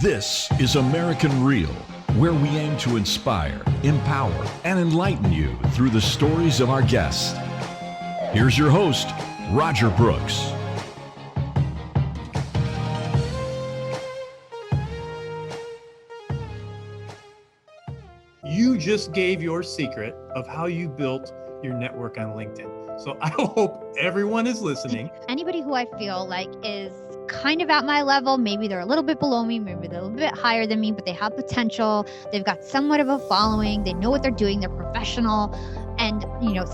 This is American Real, where we aim to inspire, empower, and enlighten you through the stories of our guests. Here's your host, Roger Brooks. You just gave your secret of how you built your network on LinkedIn. So I hope everyone is listening. Anybody who I feel like is kind of at my level, maybe they're a little bit below me, maybe they're a little bit higher than me, but they have potential. They've got somewhat of a following. They know what they're doing. They're professional. And,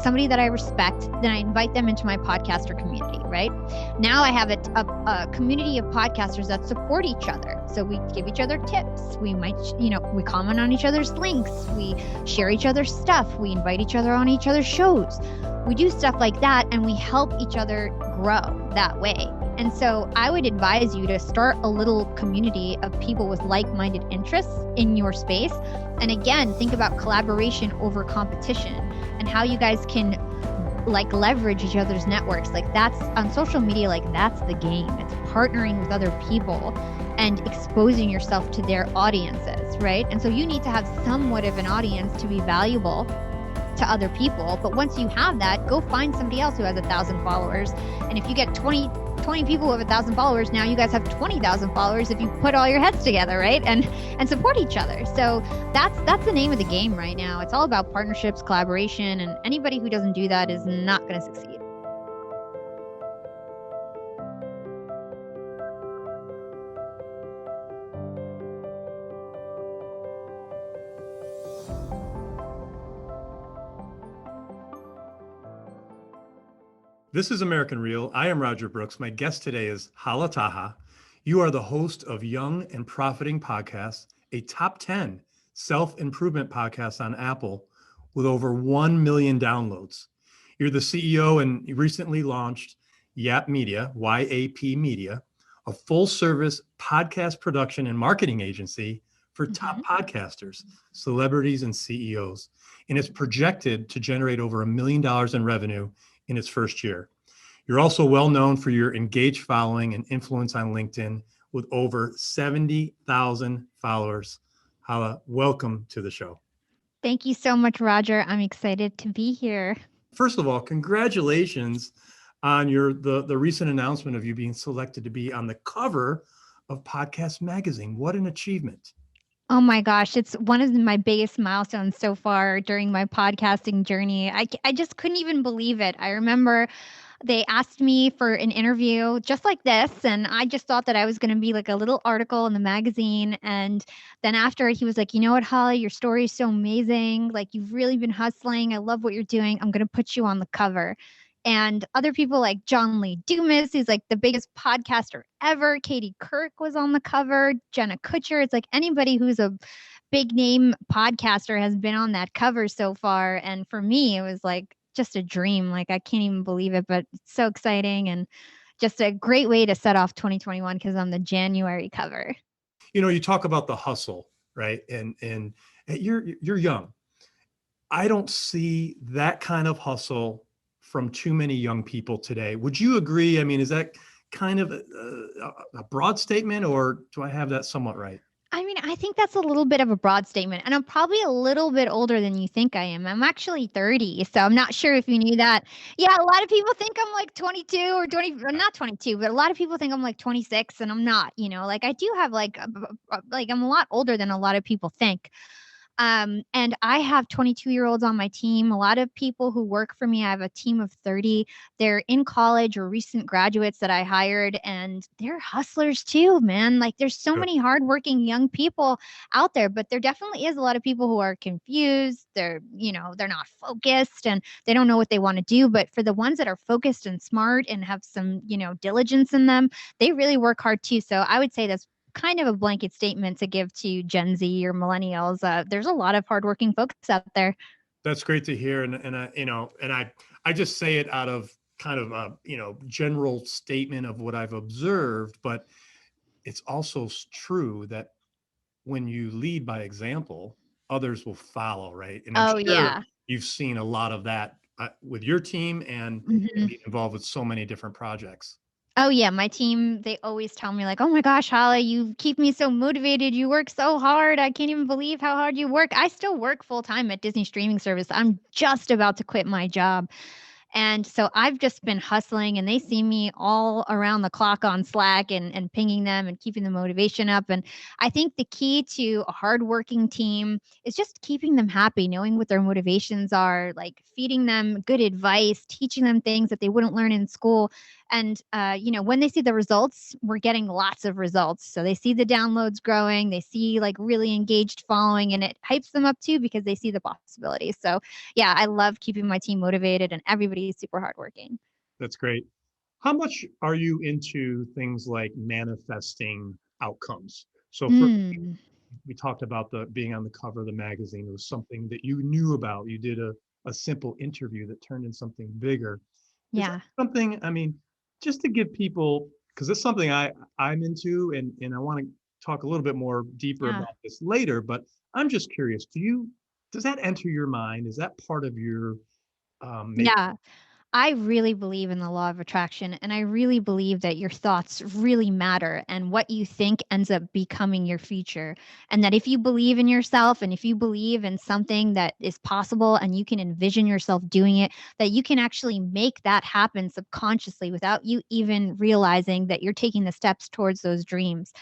somebody that I respect, then I invite them into my podcaster community, right? Now I have a community of podcasters that support each other. So we give each other tips. We might, we comment on each other's links. We share each other's stuff. We invite each other on each other's shows. We do stuff like that, and we help each other grow that way. And so I would advise you to start a little community of people with like-minded interests in your space. And again, think about collaboration over competition and how you guys can leverage each other's networks. That's on social media, that's the game. It's partnering with other people and exposing yourself to their audiences, right? And so you need to have somewhat of an audience to be valuable to other people. But once you have that, go find somebody else who has 1,000 followers. And if you get 20 people with 1,000 followers, now you guys have 20,000 followers if you put all your heads together, right? And support each other. So that's the name of the game right now. It's all about partnerships, collaboration, and anybody who doesn't do that is not going to succeed. This is American Real. I am Roger Brooks. My guest today is Hala Taha. You are the host of Young and Profiting Podcast, a top 10 self-improvement podcast on Apple with over 1 million downloads. You're the CEO and you recently launched YAP Media, YAP Media, a full-service podcast production and marketing agency for top podcasters, celebrities, and CEOs. And it's projected to generate over $1 million in revenue in its first year. You're also well known for your engaged following and influence on LinkedIn with over 70,000 followers. Hala, welcome to the show. Thank you so much, Roger. I'm excited to be here. First of all, congratulations on the recent announcement of you being selected to be on the cover of Podcast Magazine. What an achievement. Oh my gosh, it's one of my biggest milestones so far during my podcasting journey. I just couldn't even believe it. I remember they asked me for an interview just like this, and I just thought that I was going to be like a little article in the magazine. And then after, he was like, you know what, Holly, your story is so amazing. You've really been hustling. I love what you're doing. I'm going to put you on the cover. And other people like John Lee Dumas, who's like the biggest podcaster ever. Katie Couric was on the cover. Jenna Kutcher. It's like anybody who's a big name podcaster has been on that cover so far. And for me, it was like just a dream. I can't even believe it, but it's so exciting and just a great way to set off 2021 because I'm the January cover. You talk about the hustle, right? And you're young. I don't see that kind of hustle from too many young people today. Would you agree? I mean, is that kind of a broad statement, or do I have that somewhat right? I mean, I think that's a little bit of a broad statement, and I'm probably a little bit older than you think I am. I'm actually 30, so I'm not sure if you knew that. Yeah, a lot of people think I'm like 22 or 20, or not 22, but a lot of people think I'm like 26, and I'm not. I do have I'm a lot older than a lot of people think. And I have 22-year-olds on my team. A lot of people who work for me, I have a team of 30. They're in college or recent graduates that I hired, and they're hustlers too, man. There's so many hardworking young people out there, but there definitely is a lot of people who are confused. They're not focused and they don't know what they want to do. But for the ones that are focused and smart and have some, diligence in them, they really work hard too. So I would say that's kind of a blanket statement to give to Gen Z or millennials. There's a lot of hardworking folks out there. That's great to hear. I just say it out of kind of a, general statement of what I've observed, but it's also true that when you lead by example, others will follow, right? And I'm sure you've seen a lot of that with your team and being involved with so many different projects. Oh yeah, my team, they always tell me like, "Oh my gosh, Hala, you keep me so motivated. You work so hard. I can't even believe how hard you work." I still work full time at Disney streaming service. I'm just about to quit my job. And so I've just been hustling and they see me all around the clock on Slack and pinging them and keeping the motivation up. And I think the key to a hardworking team is just keeping them happy, knowing what their motivations are, like feeding them good advice, teaching them things that they wouldn't learn in school. And, when they see the results, we're getting lots of results. So they see the downloads growing, they see like really engaged following, and it hypes them up too because they see the possibilities. So yeah, I love keeping my team motivated and everybody's super hardworking. That's great. How much are you into things like manifesting outcomes? So for Mm, we talked about the being on the cover of the magazine. It was something that you knew about. You did a simple interview that turned into something bigger. Is that yeah. something, I mean, just to give people, because it's something I'm into and I want to talk a little bit more deeper Yeah. about this later, but I'm just curious, does that enter your mind? Is that part of your maybe Yeah. I really believe in the law of attraction, and I really believe that your thoughts really matter, and what you think ends up becoming your future. And that if you believe in yourself and if you believe in something that is possible and you can envision yourself doing it, that you can actually make that happen subconsciously without you even realizing that you're taking the steps towards those dreams.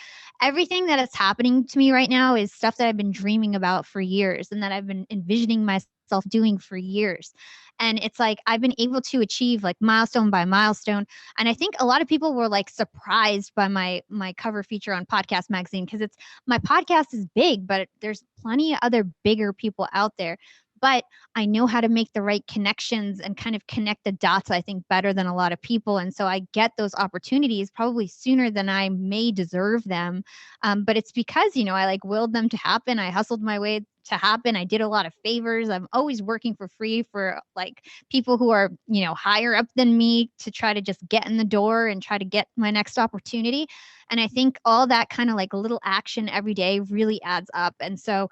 Everything that is happening to me right now is stuff that I've been dreaming about for years and that I've been envisioning myself doing for years. And it's like I've been able to achieve like milestone by milestone. And I think a lot of people were like surprised by my cover feature on Podcast Magazine because it's my podcast is big, but there's plenty of other bigger people out there. But I know how to make the right connections and kind of connect the dots, I think, better than a lot of people. And so I get those opportunities probably sooner than I may deserve them. But it's because, I like willed them to happen. I hustled my way to happen. I did a lot of favors. I'm always working for free for like people who are, higher up than me to try to just get in the door and try to get my next opportunity. And I think all that kind of like little action every day really adds up. And so,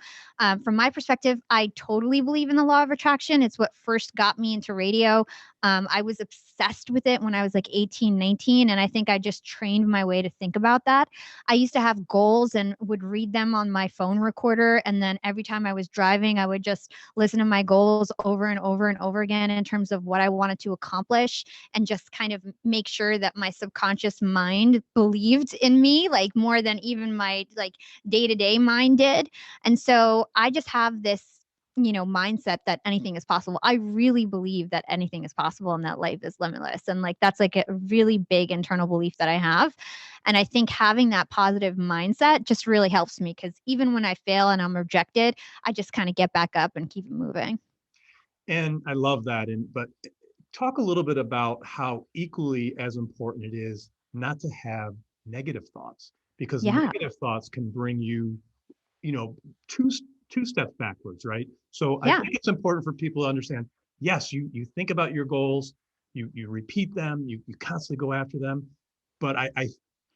from my perspective, I totally believe in the law of attraction. It's what first got me into radio. I was obsessed with it when I was like 18, 19. And I think I just trained my way to think about that. I used to have goals and would read them on my phone recorder. And then every time I was driving, I would just listen to my goals over and over and over again in terms of what I wanted to accomplish and just kind of make sure that my subconscious mind believed in me, like more than even my like day to day mind did. And so I just have this mindset that anything is possible. I really believe that anything is possible and that life is limitless. And like that's like a really big internal belief that I have. And I think having that positive mindset just really helps me because even when I fail and I'm rejected, I just kind of get back up and keep it moving. and I love that. And but talk a little bit about how equally as important it is not to have negative thoughts because Yeah. negative thoughts can bring you, you know, two two steps backwards, right? So I Yeah. think it's important for people to understand, yes, you think about your goals, you repeat them, you constantly go after them, but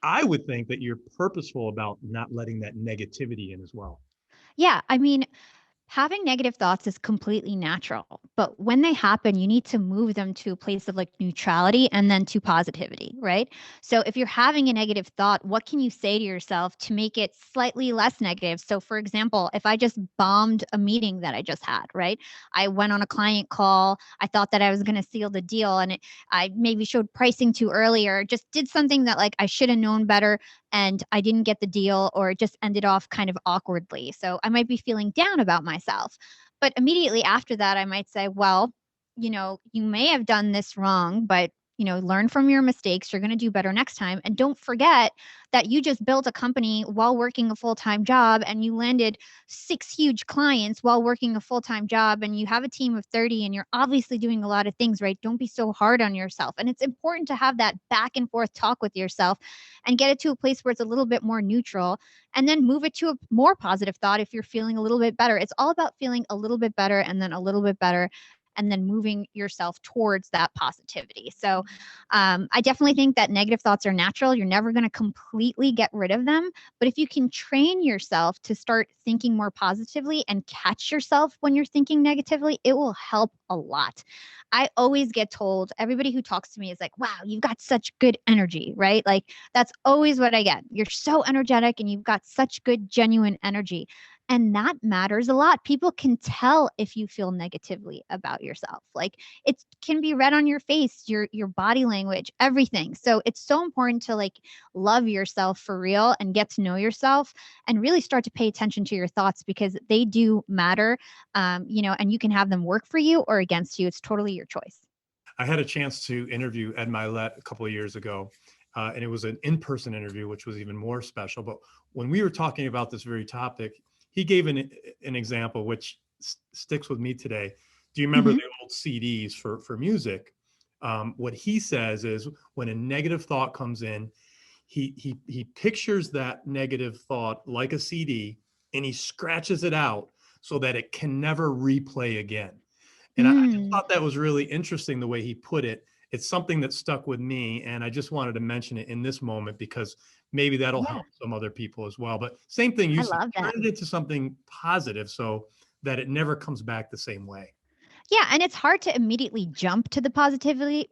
I would think that you're purposeful about not letting that negativity in as well. Yeah. I mean, having negative thoughts is completely natural, but when they happen, you need to move them to a place of like neutrality and then to positivity, right? So if you're having a negative thought, what can you say to yourself to make it slightly less negative? So, for example, if I just bombed a meeting that I just had, right? I went on a client call, I thought that I was going to seal the deal, and I maybe showed pricing too early or just did something that like I should have known better and I didn't get the deal or it just ended off kind of awkwardly. So I might be feeling down about myself. But immediately after that, I might say, well, you may have done this wrong, but learn from your mistakes. You're going to do better next time. And don't forget that you just built a company while working a full time job and you landed 6 huge clients while working a full time job and you have a team of 30 and you're obviously doing a lot of things, right? Don't be so hard on yourself. And it's important to have that back and forth talk with yourself and get it to a place where it's a little bit more neutral and then move it to a more positive thought if you're feeling a little bit better. It's all about feeling a little bit better and then a little bit better. and then moving yourself towards that positivity. So I definitely think that negative thoughts are natural. You're never going to completely get rid of them. But if you can train yourself to start thinking more positively and catch yourself when you're thinking negatively, it will help a lot. I always get told, everybody who talks to me is like, wow, you've got such good energy, right? Like that's always what I get. You're so energetic and you've got such good, genuine energy. And that matters a lot. People can tell if you feel negatively about yourself. Like it can be read on your face, your body language, everything. So it's so important to like love yourself for real and get to know yourself and really start to pay attention to your thoughts because they do matter. And you can have them work for you or against you. It's totally your choice. I had a chance to interview Ed Milet a couple of years ago, and it was an in-person interview, which was even more special. But when we were talking about this very topic, he gave an example which sticks with me today. Do you remember the old CDs for music? What he says is when a negative thought comes in, he pictures that negative thought like a CD and he scratches it out so that it can never replay again. And I just thought that was really interesting the way he put it. It's something that stuck with me, and I just wanted to mention it in this moment because maybe that'll help some other people as well. But same thing, you I said, love that. turn it into something positive so that it never comes back the same way. Yeah, and it's hard to immediately jump to the positivity,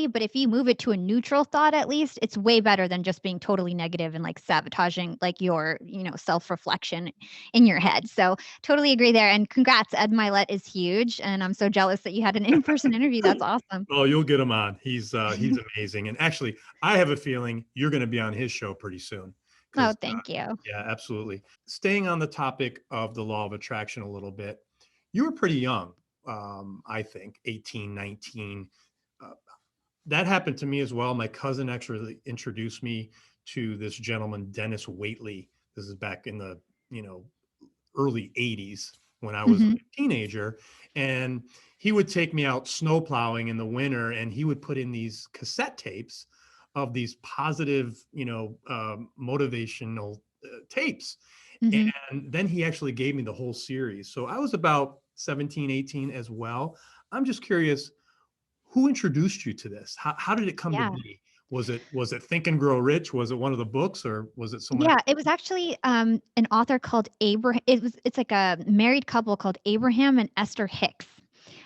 but if you move it to a neutral thought at least, it's way better than just being totally negative and like sabotaging like your, self-reflection in your head. So totally agree there. And congrats, Ed Milet is huge. And I'm so jealous that you had an in-person interview. That's awesome. Oh, you'll get him on. He's amazing. And actually, I have a feeling you're going to be on his show pretty soon. Oh, thank you. Yeah, absolutely. Staying on the topic of the law of attraction a little bit, you were pretty young, I think, 18, 19. That happened to me as well. My cousin actually introduced me to this gentleman, Dennis Waitley. This is back in the, early 80s when I was a teenager. And he would take me out snow plowing in the winter and he would put in these cassette tapes of these positive, motivational tapes. And then he actually gave me the whole series. So I was about 17, 18 as well. I'm just curious, who introduced you to this? How did it come to be? Was it Think and Grow Rich? Was it one of the books or was it someone? Yeah, it was actually an author called Abraham. It's like a married couple called Abraham and Esther Hicks.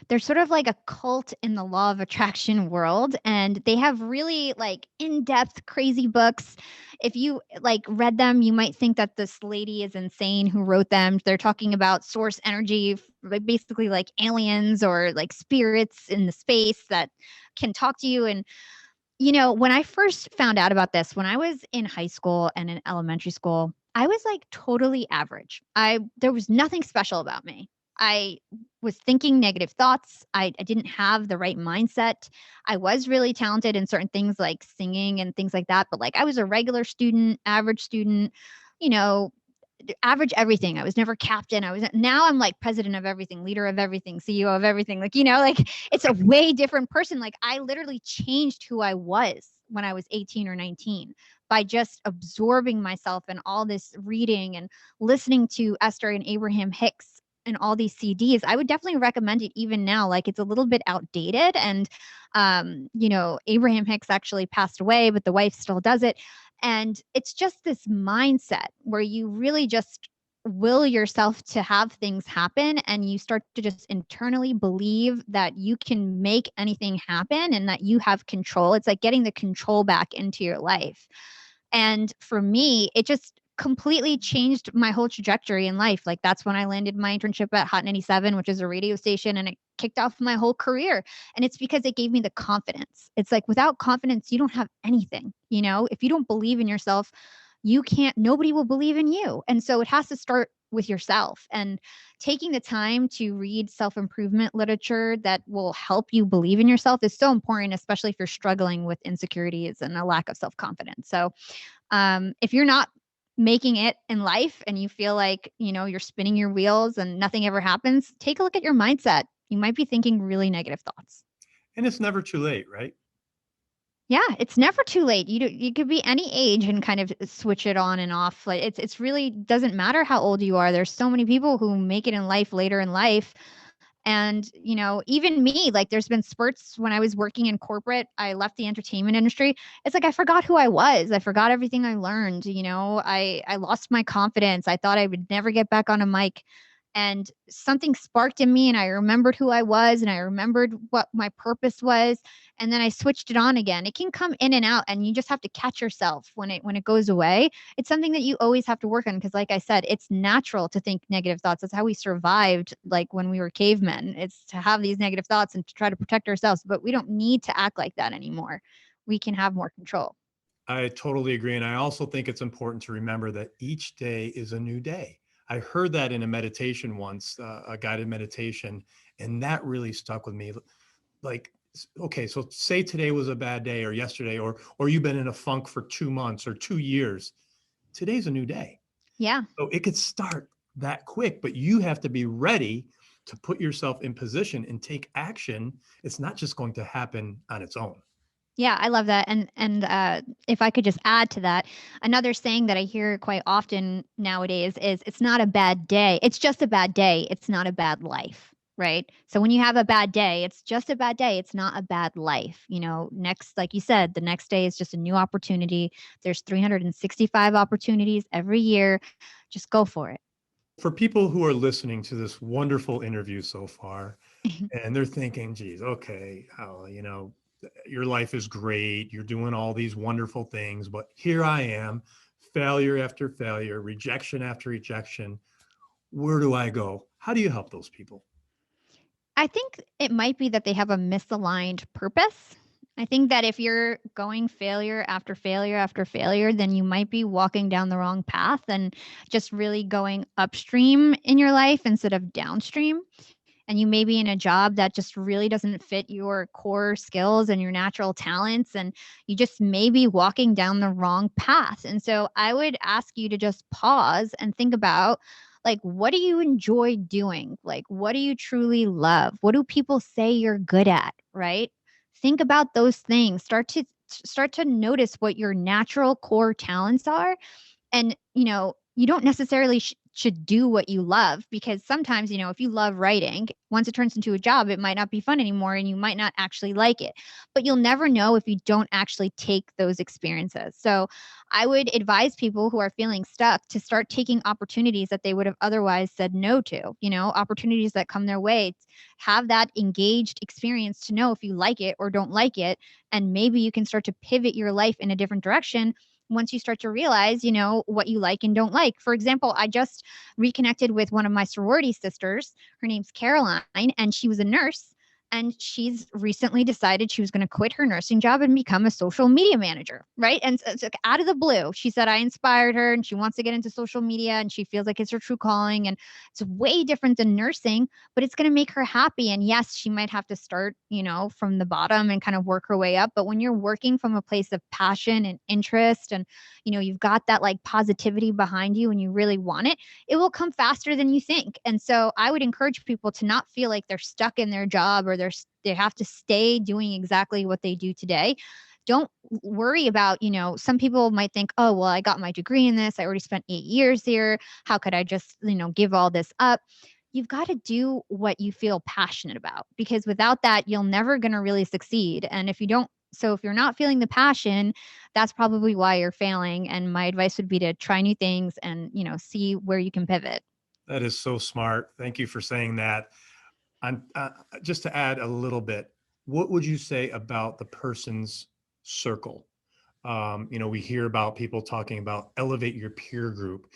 They're sort of like a cult in the law of attraction world, and they have really like in-depth crazy books. If you like read them, you might think that this lady is insane who wrote them. They're talking about source energy, like basically like aliens or like spirits in the space that can talk to you. And when I first found out about this, when I was in high school and in elementary school, I was like totally average. There was nothing special about me. I was thinking negative thoughts. I didn't have the right mindset. I was really talented in certain things like singing and things like that, but like I was a regular student, average student, you know, average everything. I was never captain. Now I'm like president of everything, leader of everything, CEO of everything. Like, like it's a way different person. Like I literally changed who I was when I was 18 or 19 by just absorbing myself and all this reading and listening to Esther and Abraham Hicks and all these CDs. I would definitely recommend it even now. Like it's a little bit outdated and, Abraham Hicks actually passed away, but the wife still does it. And it's just this mindset where you really just will yourself to have things happen and you start to just internally believe that you can make anything happen and that you have control. It's like getting the control back into your life. And for me, it just completely changed my whole trajectory in life. Like that's when I landed my internship at Hot 97, which is a radio station, and it kicked off my whole career. And it's because it gave me the confidence. It's like without confidence, you don't have anything. If you don't believe in yourself, nobody will believe in you. And so it has to start with yourself, and taking the time to read self-improvement literature that will help you believe in yourself is so important, especially if you're struggling with insecurities and a lack of self-confidence. So if you're not making it in life and you feel like, you're spinning your wheels and nothing ever happens, take a look at your mindset. You might be thinking really negative thoughts. And it's never too late, right? Yeah, it's never too late. You could be any age and kind of switch it on and off. Like it's really doesn't matter how old you are. There's so many people who make it in life later in life And, even me, like there's been spurts when I was working in corporate, I left the entertainment industry. It's like I forgot who I was. I forgot everything I learned. I lost my confidence. I thought I would never get back on a mic. And something sparked in me, and I remembered who I was, and I remembered what my purpose was, and then I switched it on again. It can come in and out, and you just have to catch yourself when it goes away. It's something that you always have to work on because, like I said, it's natural to think negative thoughts. That's how we survived, like when we were cavemen. It's to have these negative thoughts and to try to protect ourselves, but we don't need to act like that anymore. We can have more control. I totally agree. And I also think it's important to remember that each day is a new day. I heard that in a meditation once, a guided meditation, and that really stuck with me. Like, okay, so say today was a bad day, or yesterday, or you've been in a funk for 2 months or 2 years. Today's a new day. Yeah. So it could start that quick, but you have to be ready to put yourself in position and take action. It's not just going to happen on its own. Yeah, I love that. And if I could just add to that, another saying that I hear quite often nowadays is it's not a bad day. It's just a bad day. It's not a bad life, right? So when you have a bad day, it's just a bad day. It's not a bad life. Next, like you said, the next day is just a new opportunity. There's 365 opportunities every year. Just go for it. For people who are listening to this wonderful interview so far, and they're thinking, geez, okay, your life is great. You're doing all these wonderful things, but here I am, failure after failure, rejection after rejection. Where do I go? How do you help those people? I think it might be that they have a misaligned purpose. I think that if you're going failure after failure after failure, then you might be walking down the wrong path and just really going upstream in your life instead of downstream. And you may be in a job that just really doesn't fit your core skills and your natural talents, and you just may be walking down the wrong path. And so I would ask you to just pause and think about, like, what do you enjoy doing? Like, what do you truly love? What do people say you're good at, right? Think about those things. Start to notice what your natural core talents are. And you don't necessarily should do what you love, because sometimes, if you love writing, once it turns into a job, it might not be fun anymore and you might not actually like it. But you'll never know if you don't actually take those experiences. So I would advise people who are feeling stuck to start taking opportunities that they would have otherwise said no to, opportunities that come their way. Have that engaged experience to know if you like it or don't like it. And maybe you can start to pivot your life in a different direction once you start to realize, what you like and don't like. For example, I just reconnected with one of my sorority sisters. Her name's Caroline, and she was a nurse. And she's recently decided she was going to quit her nursing job and become a social media manager, right? And so out of the blue, she said I inspired her and she wants to get into social media and she feels like it's her true calling. And it's way different than nursing, but it's going to make her happy. And yes, she might have to start, from the bottom and kind of work her way up. But when you're working from a place of passion and interest, and, you've got that like positivity behind you and you really want it, it will come faster than you think. And so I would encourage people to not feel like they're stuck in their job or they have to stay doing exactly what they do today. Don't worry about, some people might think, oh, well, I got my degree in this. I already spent 8 years here. How could I just, give all this up? You've got to do what you feel passionate about, because without that, you're never going to really succeed. And if you're not feeling the passion, that's probably why you're failing. And my advice would be to try new things and, see where you can pivot. That is so smart. Thank you for saying that. Just to add a little bit, what would you say about the person's circle? We hear about people talking about elevate your peer group.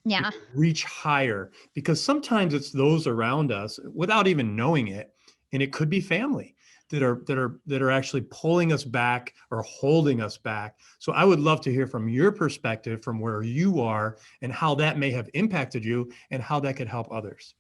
Yeah. Reach higher, because sometimes it's those around us without even knowing it. And it could be family that are actually pulling us back or holding us back. So I would love to hear from your perspective, from where you are, and how that may have impacted you and how that could help others.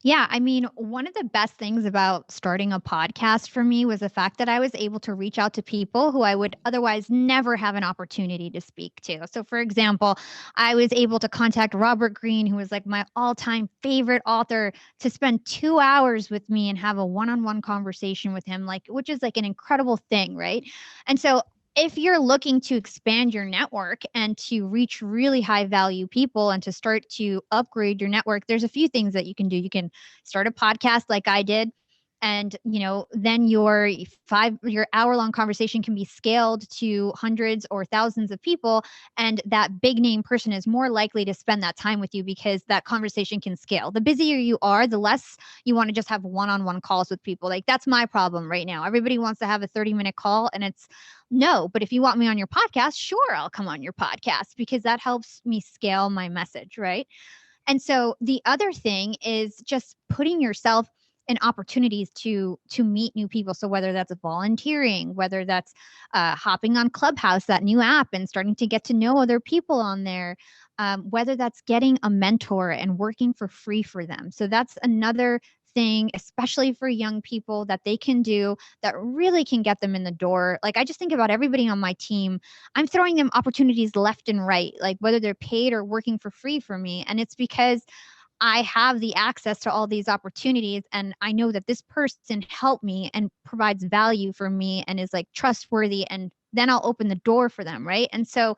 Yeah, I mean, one of the best things about starting a podcast for me was the fact that I was able to reach out to people who I would otherwise never have an opportunity to speak to. So, for example, I was able to contact Robert Greene, who was like my all-time favorite author, to spend 2 hours with me and have a one-on-one conversation with him, which is like an incredible thing, right? And so if you're looking to expand your network and to reach really high value people and to start to upgrade your network, there's a few things that you can do. You can start a podcast like I did. And, then your hour long conversation can be scaled to hundreds or thousands of people. And that big name person is more likely to spend that time with you because that conversation can scale. The busier you are, the less you want to just have one-on-one calls with people. Like, that's my problem right now. Everybody wants to have a 30-minute call, and it's no. But if you want me on your podcast, sure, I'll come on your podcast because that helps me scale my message, right? And so the other thing is just putting yourself in opportunities to meet new people. So whether that's volunteering, whether that's hopping on Clubhouse, that new app, and starting to get to know other people on there, whether that's getting a mentor and working for free for them. So that's another thing, especially for young people, that they can do that really can get them in the door. Like, I just think about everybody on my team. I'm throwing them opportunities left and right, like whether they're paid or working for free for me. And it's because I have the access to all these opportunities, and I know that this person helped me and provides value for me and is like trustworthy, and then I'll open the door for them, right? And so,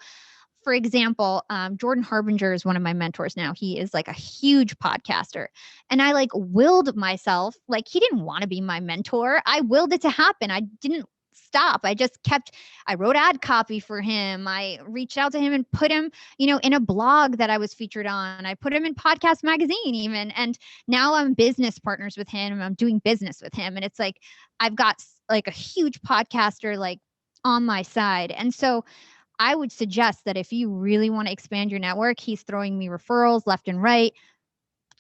for example, Jordan Harbinger is one of my mentors now. He is like a huge podcaster, and I like willed myself, like, he didn't want to be my mentor. I willed it to happen. I didn't stop. I wrote ad copy for him. I reached out to him and put him, in a blog that I was featured on. I put him in Podcast Magazine even. And now I'm business partners with him. I'm doing business with him. And it's like, I've got like a huge podcaster like on my side. And so I would suggest that if you really want to expand your network, he's throwing me referrals left and right.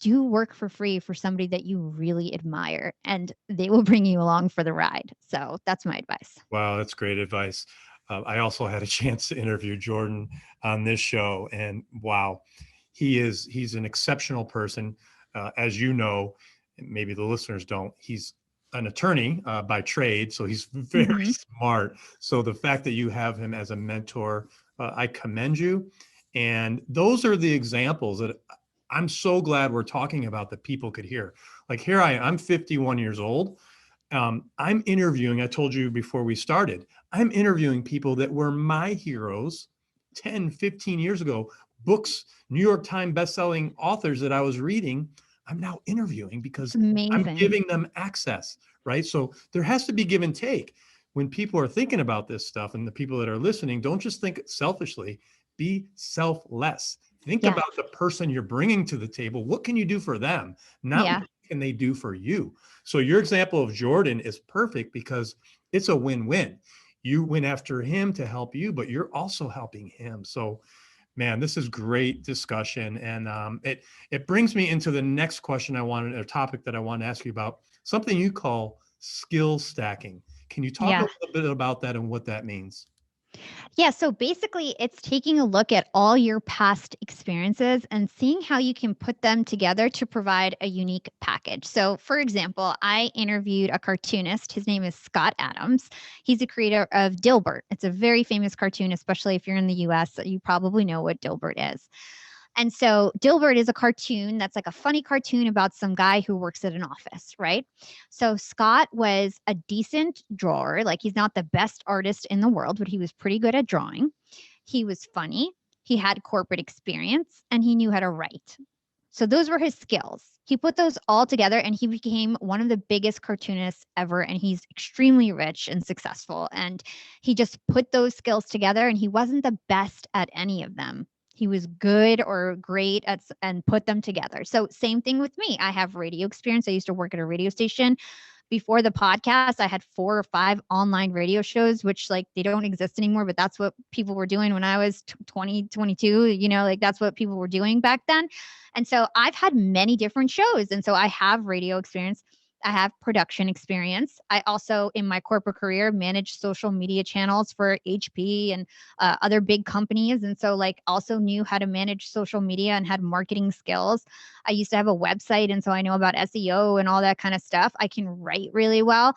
Do work for free for somebody that you really admire, and they will bring you along for the ride. So that's my advice. Wow, that's great advice. I also had a chance to interview Jordan on this show, and wow, he's an exceptional person. As you know, maybe the listeners don't, he's an attorney by trade, so he's very smart. So the fact that you have him as a mentor, I commend you. And those are the examples that I'm so glad we're talking about that people could hear. Like, here I'm 51 years old. I'm interviewing, I told you before we started, I'm interviewing people that were my heroes 10, 15 years ago. Books, New York Times bestselling authors that I was reading, I'm now interviewing because I'm giving them access, right? So there has to be give and take. When people are thinking about this stuff, and the people that are listening, don't just think selfishly, be selfless. Think about the person you're bringing to the table. What can you do for them? Not what can they do for you? So your example of Jordan is perfect because it's a win-win. You went after him to help you, but you're also helping him. So, man, this is great discussion. And it brings me into the next question a topic that I want to ask you about, something you call skill stacking. Can you talk a little bit about that and what that means? Yeah. So basically, it's taking a look at all your past experiences and seeing how you can put them together to provide a unique package. So, for example, I interviewed a cartoonist. His name is Scott Adams. He's a creator of Dilbert. It's a very famous cartoon, especially if you're in the US. You probably know what Dilbert is. And so Dilbert is a cartoon that's like a funny cartoon about some guy who works at an office, right? So Scott was a decent drawer. Like, he's not the best artist in the world, but he was pretty good at drawing. He was funny. He had corporate experience, and he knew how to write. So those were his skills. He put those all together, and he became one of the biggest cartoonists ever. And he's extremely rich and successful. And he just put those skills together, and he wasn't the best at any of them. He was good or great at and put them together. So same thing with me. I have radio experience. I used to work at a radio station. Before the podcast, I had 4 or 5 online radio shows, which like they don't exist anymore, but that's what people were doing when I was 20, 22, like that's what people were doing back then. And so I've had many different shows. And so I have radio experience. I have production experience. I also, in my corporate career, managed social media channels for HP and other big companies. And so like also knew how to manage social media and had marketing skills. I used to have a website. And so I know about SEO and all that kind of stuff. I can write really well.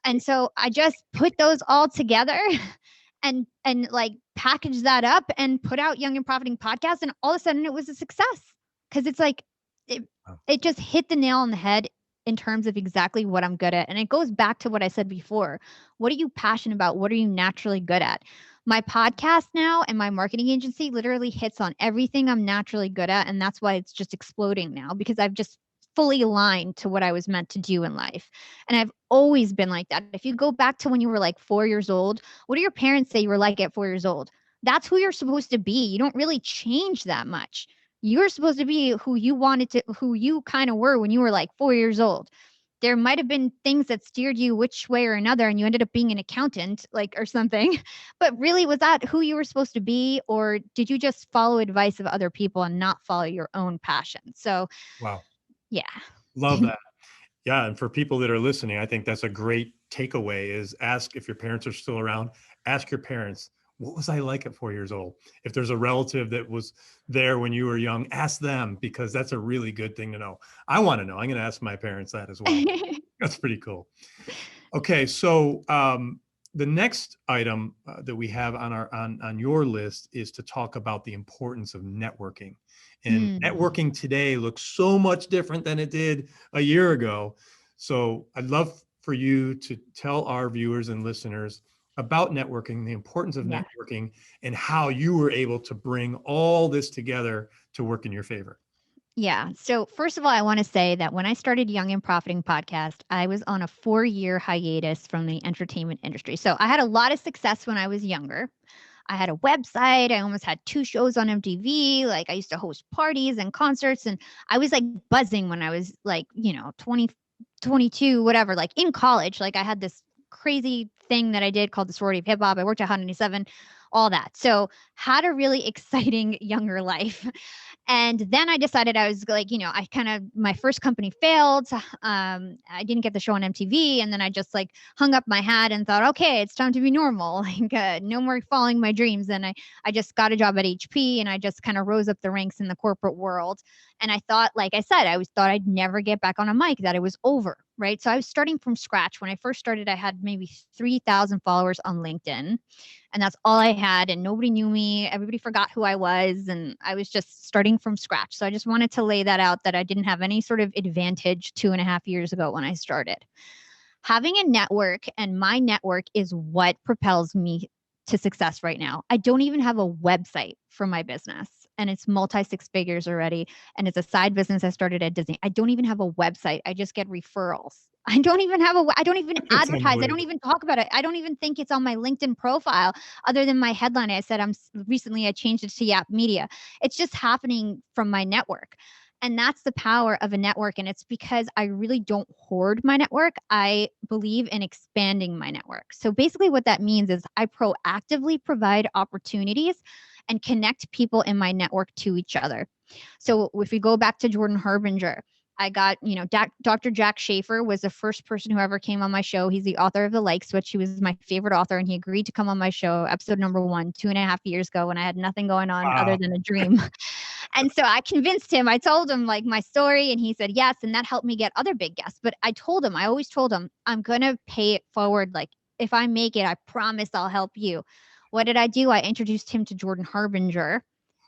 And so I just put those all together and like package that up and put out Young and Profiting Podcast. And all of a sudden it was a success because it's like, it just hit the nail on the head. in terms of exactly what I'm good at. And it goes back to what I said before. What are you passionate about? What are you naturally good at? My podcast now and my marketing agency literally hits on everything I'm naturally good at. And that's why it's just exploding now, because I've just fully aligned to what I was meant to do in life. And I've always been like that. If you go back to when you were like 4 years old, what do your parents say you were like at 4 years old? That's who you're supposed to be. You don't really change that much. You're supposed to be who you kind of were when you were like 4 years old. There might have been things that steered you which way or another, and you ended up being an accountant, like, or something. But really, was that who you were supposed to be? Or did you just follow advice of other people and not follow your own passion? So, Wow. yeah. Love that. Yeah, and for people that are listening, I think that's a great takeaway is ask if your parents are still around, ask your parents, what was I like at 4 years old? If there's a relative that was there when you were young, ask them because that's a really good thing to know. I want to know. I'm going to ask my parents that as well. That's pretty cool. Okay, so the next item that we have on our on your list is to talk about the importance of networking. And networking today looks so much different than it did a year ago. So I'd love for you to tell our viewers and listeners about networking, the importance of Yeah. networking, and how you were able to bring all this together to work in your favor. Yeah. So, first of all, I want to say that when I started Young and Profiting podcast, I was on a 4-year hiatus from the entertainment industry. So, I had a lot of success when I was younger. I had a website. I almost had 2 shows on MTV. Like, I used to host parties and concerts, and I was like buzzing when I was like, 20, 22, whatever, like in college. Like, I had this crazy thing that I did called the Sorority of Hip Hop. I worked at Hot 97, all that. So, had a really exciting younger life. And then I decided I was like, my first company failed. I didn't get the show on MTV. And then I just like hung up my hat and thought, okay, it's time to be normal. Like, no more following my dreams. And I just got a job at HP and I just kind of rose up the ranks in the corporate world. And I thought, like I said, thought I'd never get back on a mic, that it was over. Right. So I was starting from scratch. When I first started, I had maybe 3,000 followers on LinkedIn. And that's all I had. And nobody knew me. Everybody forgot who I was. And I was just starting from scratch. So I just wanted to lay that out, that I didn't have any sort of advantage 2.5 years ago when I started. Having a network, and my network is what propels me to success right now. I don't even have a website for my business, and it's multi 6 figures already. And it's a side business I started at Disney. I don't even have a website. I just get referrals. I don't even advertise. I don't even talk about it. I don't even think it's on my LinkedIn profile other than my headline. I said, recently I changed it to Yap Media. It's just happening from my network. And that's the power of a network. And it's because I really don't hoard my network. I believe in expanding my network. So basically what that means is I proactively provide opportunities and connect people in my network to each other. So if we go back to Jordan Harbinger, I got, Dr. Jack Schaefer was the first person who ever came on my show. He's the author of The Like Switch. He was my favorite author, and he agreed to come on my show, episode number 1, 2.5 years ago, when I had nothing going on other than a dream. And so I convinced him. I told him like my story, and he said yes. And that helped me get other big guests. But I always told him, I'm going to pay it forward. Like, if I make it, I promise I'll help you. What did I do? I introduced him to Jordan Harbinger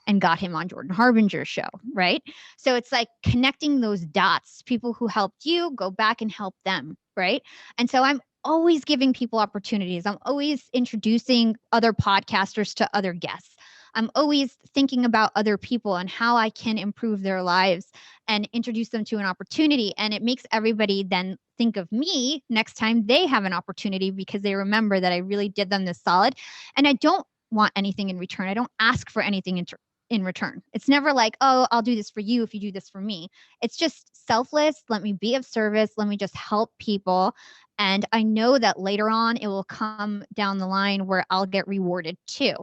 and got him on Jordan Harbinger's show, right? So it's like connecting those dots. People who helped you, go back and help them, right? And so I'm always giving people opportunities. I'm always introducing other podcasters to other guests. I'm always thinking about other people and how I can improve their lives and introduce them to an opportunity. And it makes everybody then think of me next time they have an opportunity, because they remember that I really did them this solid. And I don't want anything in return. I don't ask for anything in return. It's never like, oh, I'll do this for you if you do this for me. It's just selfless. Let me be of service. Let me just help people. And I know that later on it will come down the line where I'll get rewarded too.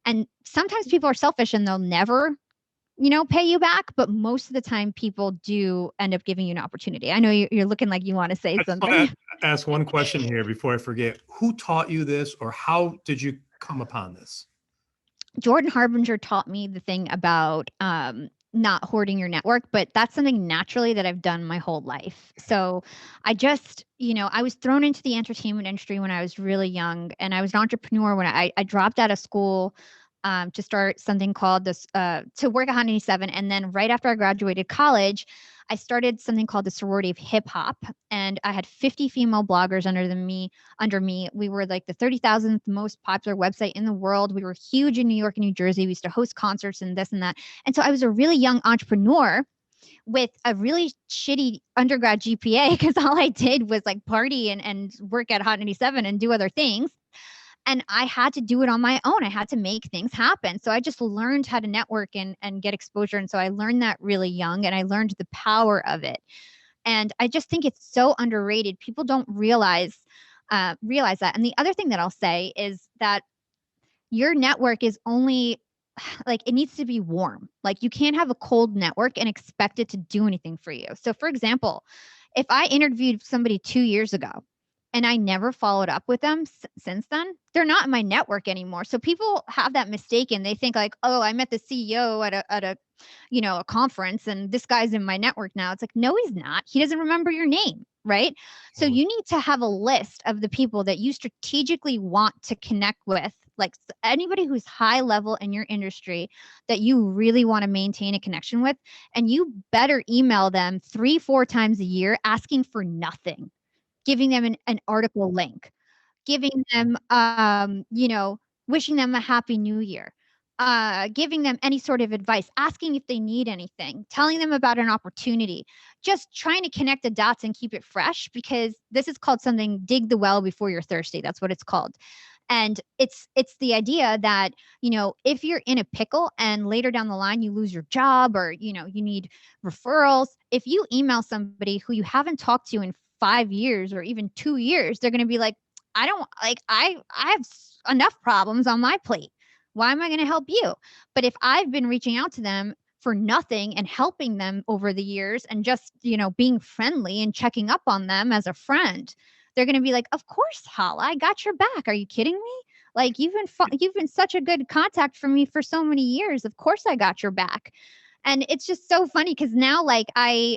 And sometimes people are selfish and they'll never, pay you back. But most of the time people do end up giving you an opportunity. I know you're looking like you want to say something. I just want to ask one question here before I forget. Who taught you this, or how did you come upon this? Jordan Harbinger taught me the thing about not hoarding your network, but that's something naturally that I've done my whole life. So I just, I was thrown into the entertainment industry when I was really young, and I was an entrepreneur when I dropped out of school. to start something called this, to work at Hot 97. And then right after I graduated college, I started something called the Sorority of Hip Hop. And I had 50 female bloggers under me. We were like the 30,000th most popular website in the world. We were huge in New York and New Jersey. We used to host concerts and this and that. And so I was a really young entrepreneur with a really shitty undergrad GPA because all I did was like party and work at Hot 97 and do other things. And I had to do it on my own. I had to make things happen. So I just learned how to network and get exposure. And so I learned that really young, and I learned the power of it. And I just think it's so underrated. People don't realize that. And the other thing that I'll say is that your network is only like, it needs to be warm. Like, you can't have a cold network and expect it to do anything for you. So for example, if I interviewed somebody 2 years ago and I never followed up with them since then, they're not in my network anymore. So people have that mistaken. They think like, oh, I met the CEO at a a conference and this guy's in my network now. It's like, no, he's not. He doesn't remember your name, right? So you need to have a list of the people that you strategically want to connect with, like anybody who's high level in your industry that you really want to maintain a connection with. And you better email them 3-4 times a year asking for nothing, giving them an article link, giving them, wishing them a happy new year, giving them any sort of advice, asking if they need anything, telling them about an opportunity, just trying to connect the dots and keep it fresh, because this is called something, dig the well before you're thirsty. That's what it's called. And it's the idea that, if you're in a pickle and later down the line you lose your job, or, you need referrals, if you email somebody who you haven't talked to in 5 years or even 2 years, they're going to be like, I have enough problems on my plate. Why am I going to help you? But if I've been reaching out to them for nothing and helping them over the years and just, being friendly and checking up on them as a friend, they're going to be like, of course, Hala, I got your back. Are you kidding me? Like, you've been such a good contact for me for so many years. Of course I got your back. And it's just so funny because now, like, I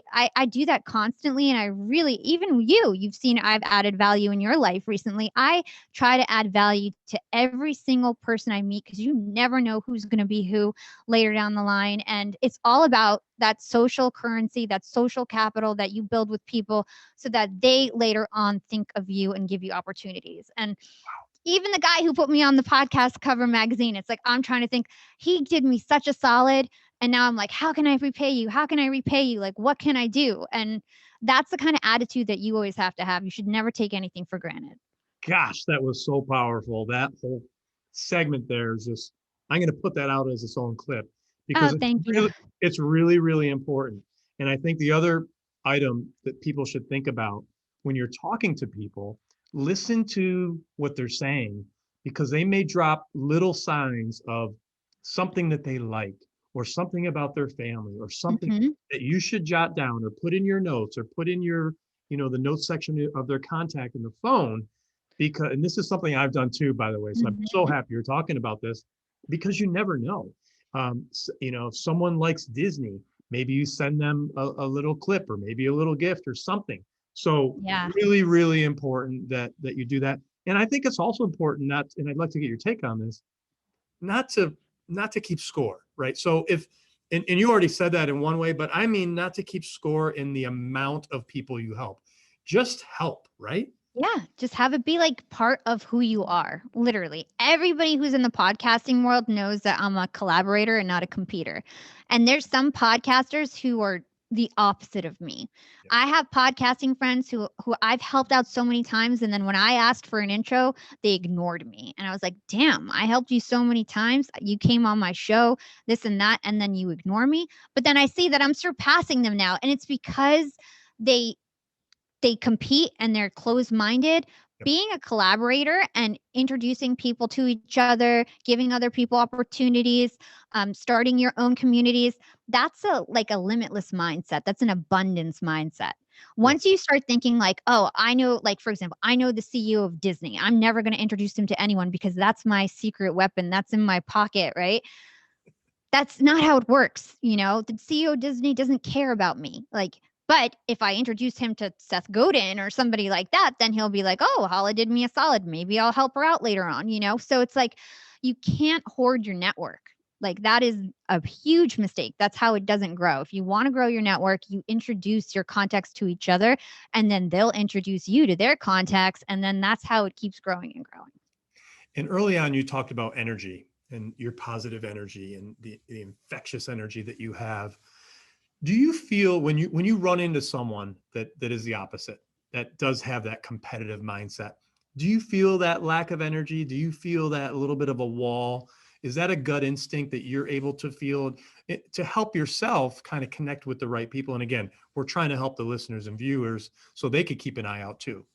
do that constantly. And I really, even you've seen I've added value in your life recently. I try to add value to every single person I meet, because you never know who's going to be who later down the line. And it's all about that social currency, that social capital that you build with people so that they later on think of you and give you opportunities. And even the guy who put me on the podcast cover magazine, it's like, I'm trying to think, he did me such a solid. And now I'm like, how can I repay you? How can I repay you? Like, what can I do? And that's the kind of attitude that you always have to have. You should never take anything for granted. Gosh, that was so powerful. That whole segment there is just, I'm going to put that out as its own clip, because Thank you. It's really, really important. And I think the other item that people should think about when you're talking to people, listen to what they're saying, because they may drop little signs of something that they like, or something about their family, or something that you should jot down or put in your notes, or put in your, the notes section of their contact in the phone. Because, and this is something I've done too, by the way. So I'm so happy you're talking about this, because you never know. If someone likes Disney, maybe you send them a little clip, or maybe a little gift or something. So really, really important that you do that. And I think it's also important and I'd like to get your take on this, not to keep score, right? So and you already said that in one way, but I mean, not to keep score in the amount of people you help, just help, right? Yeah, just have it be like part of who you are. Literally, everybody who's in the podcasting world knows that I'm a collaborator and not a competitor. And there's some podcasters who are the opposite of me. Yeah. I have podcasting friends who I've helped out so many times, and then when I asked for an intro, they ignored me. And I was like, damn, I helped you so many times. You came on my show, this and that, and then you ignore me. But then I see that I'm surpassing them now. And it's because they compete and they're closed-minded. Yep. Being a collaborator and introducing people to each other, giving other people opportunities, starting your own communities, that's a limitless mindset. That's an abundance mindset. Once you start thinking like, oh, I know, like, for example, I know the CEO of Disney. I'm never going to introduce him to anyone because that's my secret weapon. That's in my pocket, right? That's not how it works. The CEO of Disney doesn't care about me. But if I introduce him to Seth Godin or somebody like that, then he'll be like, oh, Hala did me a solid. Maybe I'll help her out later on, So it's like, you can't hoard your network. Like that is a huge mistake. That's how it doesn't grow. If you want to grow your network, you introduce your contacts to each other, and then they'll introduce you to their contacts. And then that's how it keeps growing and growing. And early on, you talked about energy and your positive energy and the infectious energy that you have. Do you feel when you run into someone that is the opposite, that does have that competitive mindset, do you feel that lack of energy? Do you feel that little bit of a wall? Is that a gut instinct that you're able to feel to help yourself kind of connect with the right people? And again, we're trying to help the listeners and viewers so they could keep an eye out too.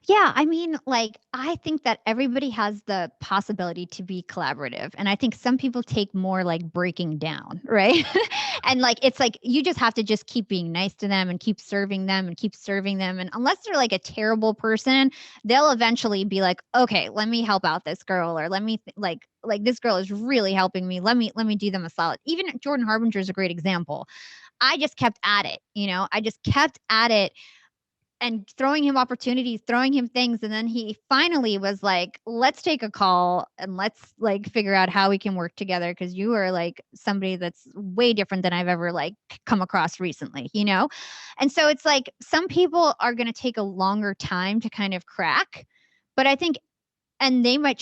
Yeah, I mean, like, I think that everybody has the possibility to be collaborative. And I think some people take more like breaking down, right? And like, it's like you just have to just keep being nice to them and keep serving them and keep serving them. And unless they're like a terrible person, they'll eventually be like, okay, let me help out this girl, or let me like this girl is really helping me. Let me do them a solid. Even Jordan Harbinger is a great example. I just kept at it, I just kept at it and throwing him opportunities, throwing him things. And then he finally was like, let's take a call and let's like figure out how we can work together. Cause you are like somebody that's way different than I've ever like come across recently, And so it's like some people are going to take a longer time to kind of crack, but I think and they might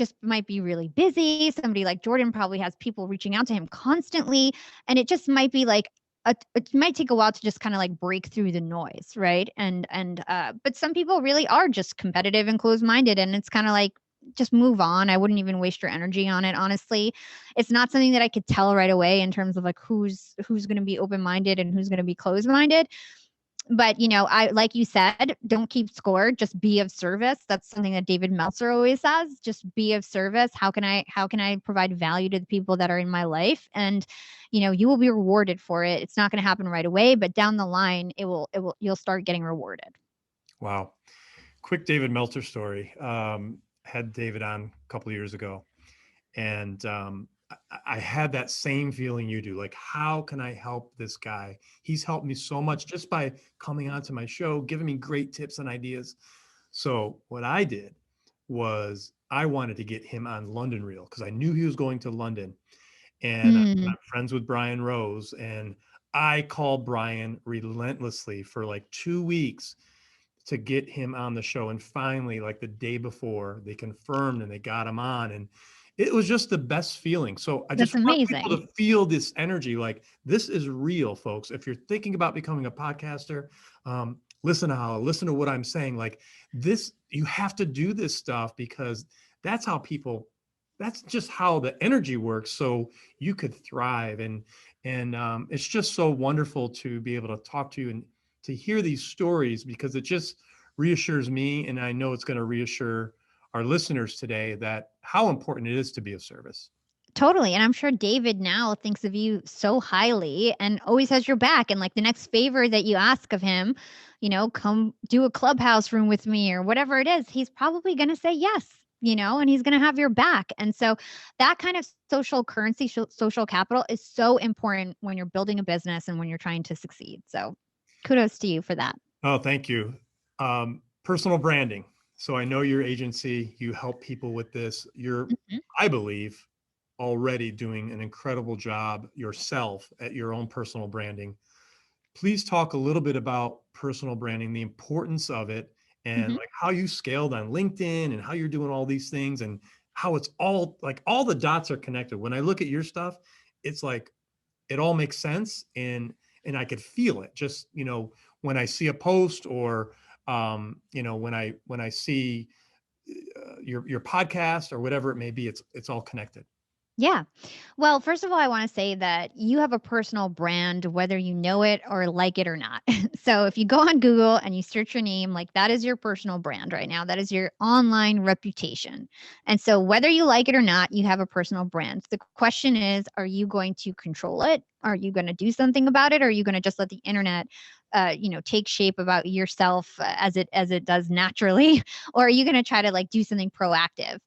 be really busy. Somebody like Jordan probably has people reaching out to him constantly. And it just might be like, it might take a while to just kind of like break through the noise. Right. But some people really are just competitive and closed minded. And it's kind of like, just move on. I wouldn't even waste your energy on it. Honestly, it's not something that I could tell right away in terms of like who's going to be open minded and who's going to be closed minded. But I like you said, don't keep score, just be of service. That's something that David Meltzer always says, just be of service. How can I provide value to the people that are in my life? And you will be rewarded for it. It's not going to happen right away, but down the line you'll start getting rewarded. Wow. Quick David Meltzer story. Had David on a couple of years ago, and I had that same feeling you do. Like, how can I help this guy? He's helped me so much just by coming onto my show, giving me great tips and ideas. So what I did was I wanted to get him on London Reel because I knew he was going to London. And I'm friends with Brian Rose. And I called Brian relentlessly for like 2 weeks to get him on the show. And finally, like the day before, they confirmed and they got him on. And it was just the best feeling. So I just That's want people amazing. to feel this energy. Like, this is real, folks. If you're thinking about becoming a podcaster, listen to what I'm saying. Like this, you have to do this stuff because that's just how the energy works. So you could thrive. And it's just so wonderful to be able to talk to you and to hear these stories, because it just reassures me. And I know it's going to reassure our listeners today that how important it is to be of service. Totally. And I'm sure David now thinks of you so highly and always has your back. And like the next favor that you ask of him, come do a clubhouse room with me or whatever it is, he's probably going to say yes, and he's going to have your back. And so that kind of social currency, social capital is so important when you're building a business and when you're trying to succeed. So kudos to you for that. Oh, thank you. Personal branding. So I know your agency, you help people with this. You're, I believe, already doing an incredible job yourself at your own personal branding. Please talk a little bit about personal branding, the importance of it, and like how you scaled on LinkedIn and how you're doing all these things and how it's all like all the dots are connected. When I look at your stuff, it's like it all makes sense, and I could feel it just, when I see a post or when I see your podcast or whatever it may be, it's all connected. Yeah. Well, first of all, I want to say that you have a personal brand, whether you know it or like it or not. So if you go on Google and you search your name, like that is your personal brand right now. That is your online reputation. And so whether you like it or not, you have a personal brand. The question is, are you going to control it? Are you going to do something about it? Or are you going to just let the internet take shape about yourself as it does naturally? Or are you going to try to like do something proactive?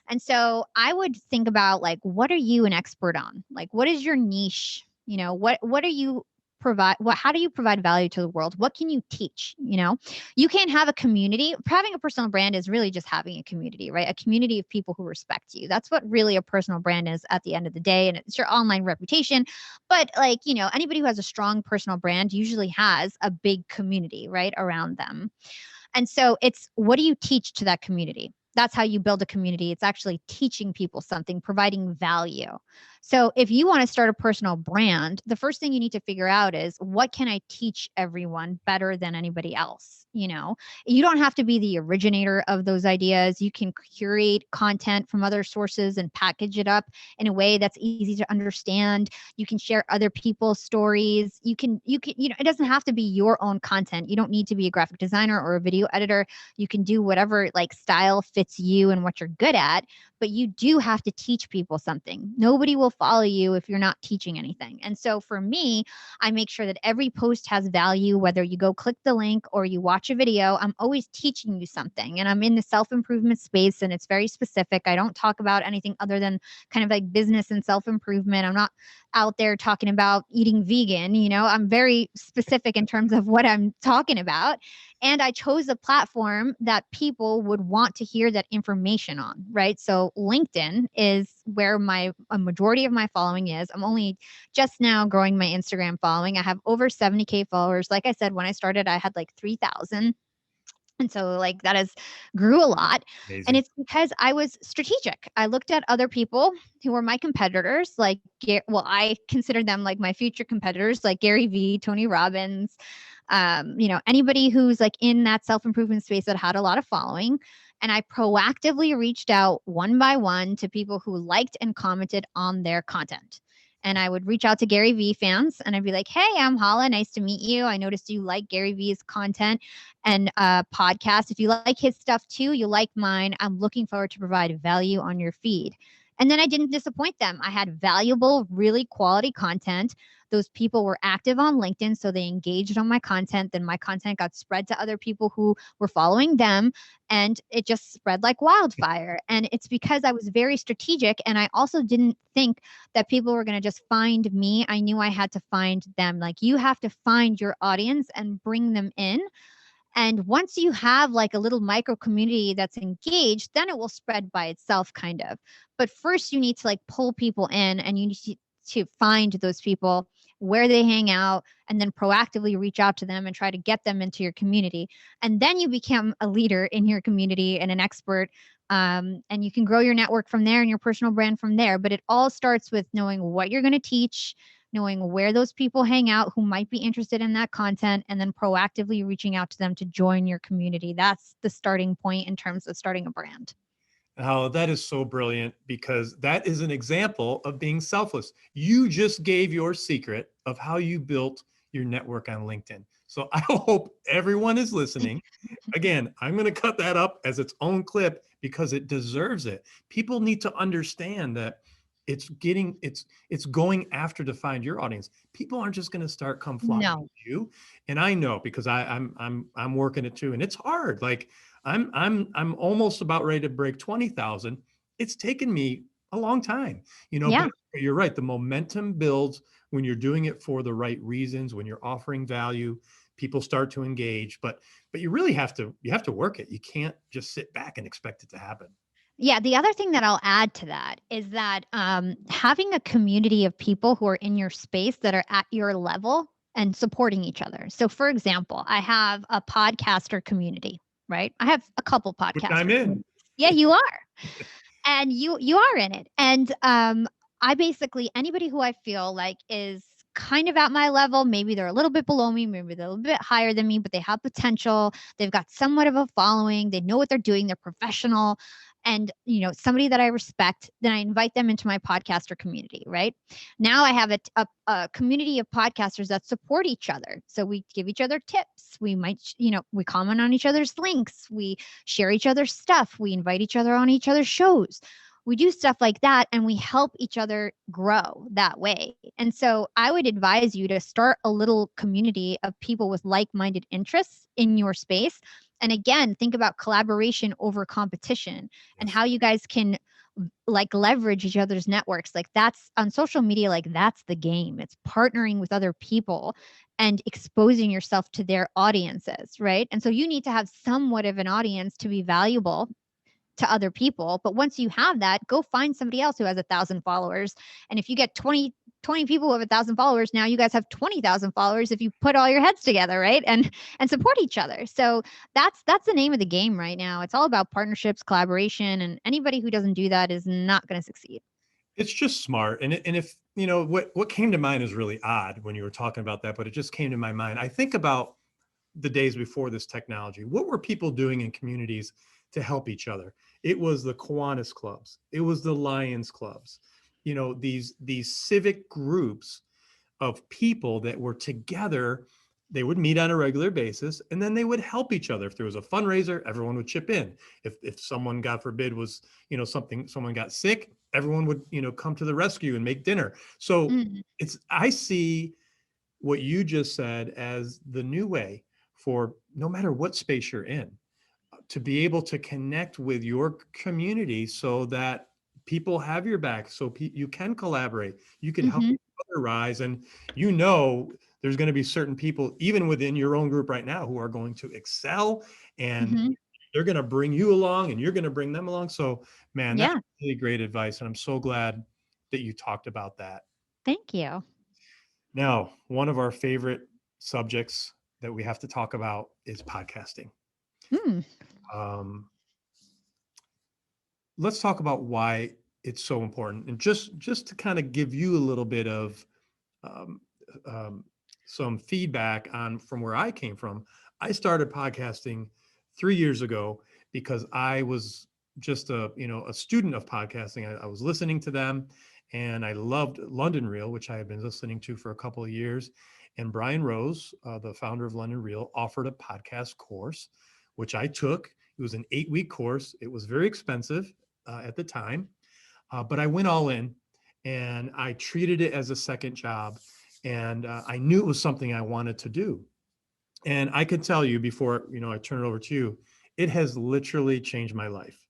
And so I would think about like, what are you an expert on? Like, what is your niche? What are you how do you provide value to the world? What can you teach? You can't have a community. Having a personal brand is really just having a community, right? A community of people who respect you. That's what really a personal brand is at the end of the day. And it's your online reputation. But anybody who has a strong personal brand usually has a big community, right, around them. And so it's, what do you teach to that community? That's how you build a community. It's actually teaching people something, providing value. So if you want to start a personal brand, the first thing you need to figure out is, what can I teach everyone better than anybody else? You don't have to be the originator of those ideas. You can curate content from other sources and package it up in a way that's easy to understand. You can share other people's stories. You can, it doesn't have to be your own content. You don't need to be a graphic designer or a video editor. You can do whatever style fits you and what you're good at, but you do have to teach people something. Nobody will follow you if you're not teaching anything. And so for me, I make sure that every post has value, whether you go click the link or you watch a video. I'm always teaching you something, and I'm in the self-improvement space, and it's very specific. I don't talk about anything other than kind of like business and self-improvement. I'm not out there talking about eating vegan. I'm very specific in terms of what I'm talking about. And I chose a platform that people would want to hear that information on, right? So LinkedIn is where a majority of my following is. I'm only just now growing my Instagram following. I have over 70K followers. Like I said, when I started, I had 3,000. And so that has grew a lot. Amazing. And it's because I was strategic. I looked at other people who were my competitors, I considered them my future competitors, like Gary Vee, Tony Robbins, anybody who's in that self-improvement space that had a lot of following. And I proactively reached out one by one to people who liked and commented on their content. And I would reach out to Gary Vee fans and I'd be like, hey, I'm Hala. Nice to meet you. I noticed you like Gary Vee's content and podcast. If you like his stuff too, you like mine. I'm looking forward to provide value on your feed. And then I didn't disappoint them. I had valuable, really quality content. Those people were active on LinkedIn, so they engaged on my content. Then my content got spread to other people who were following them, and it just spread like wildfire. And it's because I was very strategic, and I also didn't think that people were going to just find me. I knew I had to find them. You have to find your audience and bring them in. And once you have a little micro community that's engaged, then it will spread by itself kind of. But first you need to pull people in, and you need to find those people where they hang out and then proactively reach out to them and try to get them into your community. And then you become a leader in your community and an expert. And you can grow your network from there and your personal brand from there. But it all starts with knowing what you're going to teach, knowing where those people hang out who might be interested in that content, and then proactively reaching out to them to join your community. That's the starting point in terms of starting a brand. Oh, that is so brilliant, because that is an example of being selfless. You just gave your secret of how you built your network on LinkedIn. So I hope everyone is listening. Again, I'm going to cut that up as its own clip because it deserves it. People need to understand that it's going after to find your audience. People aren't just going to start come flocking to you. And I know, because I'm working it too, and it's hard. I'm almost about ready to break 20,000. It's taken me a long time, Yeah. But you're right. The momentum builds when you're doing it for the right reasons, when you're offering value, people start to engage, but you really have to work it. You can't just sit back and expect it to happen. Yeah. The other thing that I'll add to that is that having a community of people who are in your space that are at your level and supporting each other. So for example, I have a podcaster community, right? I have a couple podcasters. Which I'm in. Yeah, you are. And you are in it. And I basically, anybody who I feel is kind of at my level, maybe they're a little bit below me, maybe they're a little bit higher than me, but they have potential. They've got somewhat of a following. They know what they're doing. They're professional. And, somebody that I respect, then I invite them into my podcaster community, right? Now I have a community of podcasters that support each other. So we give each other tips. We might, we comment on each other's links. We share each other's stuff. We invite each other on each other's shows. We do stuff like that, and we help each other grow that way. And so I would advise you to start a little community of people with like-minded interests in your space. And again, think about collaboration over competition and how you guys can like leverage each other's networks. Like that's on social media, like that's the game. It's partnering with other people and exposing yourself to their audiences, right? And so you need to have somewhat of an audience to be valuable to other people. But once you have that, go find somebody else who has 1,000 followers. And if you get 20 people who have 1,000 followers, now you guys have 20,000 followers if you put all your heads together, right? And support each other. So that's the name of the game right now. It's all about partnerships, collaboration, and anybody who doesn't do that is not going to succeed. It's just smart. And if, what came to mind is really odd when you were talking about that, but it just came to my mind. I think about the days before this technology. What were people doing in communities to help each other? It was the Kiwanis clubs. It was the Lions clubs. These civic groups of people that were together. They would meet on a regular basis, and then they would help each other. If there was a fundraiser, everyone would chip in. If someone, God forbid, was, someone got sick, everyone would, come to the rescue and make dinner. So I see what you just said as the new way for no matter what space you're in, to be able to connect with your community so that people have your back, so you can collaborate, you can help each other rise. And there's going to be certain people, even within your own group right now, who are going to excel, and they're going to bring you along and you're going to bring them along. So, man, that's really great advice. And I'm so glad that you talked about that. Thank you. Now, one of our favorite subjects that we have to talk about is podcasting. Let's talk about why it's so important. And just to kind of give you a little bit of some feedback from where I came from. I started podcasting 3 years ago because I was just a student of podcasting. I was listening to them, and I loved London Reel, which I had been listening to for a couple of years. And Brian Rose, the founder of London Reel, offered a podcast course, which I took. It was an 8-week course. It was very expensive at the time, but I went all in, and I treated it as a second job. And I knew it was something I wanted to do. And I could tell you before, I turn it over to you, it has literally changed my life.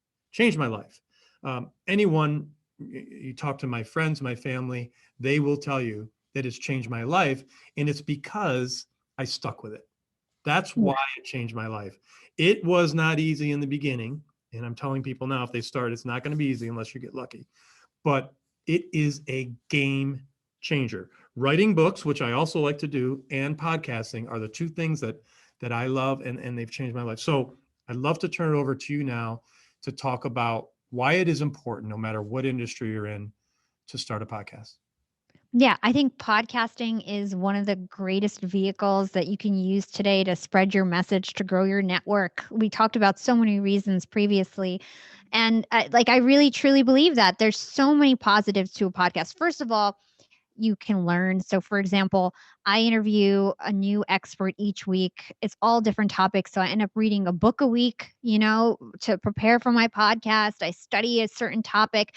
Anyone, you talk to my friends, my family, they will tell you that it's changed my life. And it's because I stuck with it. That's why it changed my life. It was not easy in the beginning. And I'm telling people now, if they start, it's not going to be easy unless you get lucky. But it is a game changer. Writing books, which I also like to do, and podcasting are the two things that I love, and they've changed my life. So I'd love to turn it over to you now to talk about why it is important, no matter what industry you're in, to start a podcast. Yeah, I think podcasting is one of the greatest vehicles that you can use today to spread your message, to grow your network. We talked about so many reasons previously. And I really, truly believe that there's so many positives to a podcast. First of all, you can learn. So for example, I interview a new expert each week. It's all different topics. So I end up reading a book a week, to prepare for my podcast. I study a certain topic.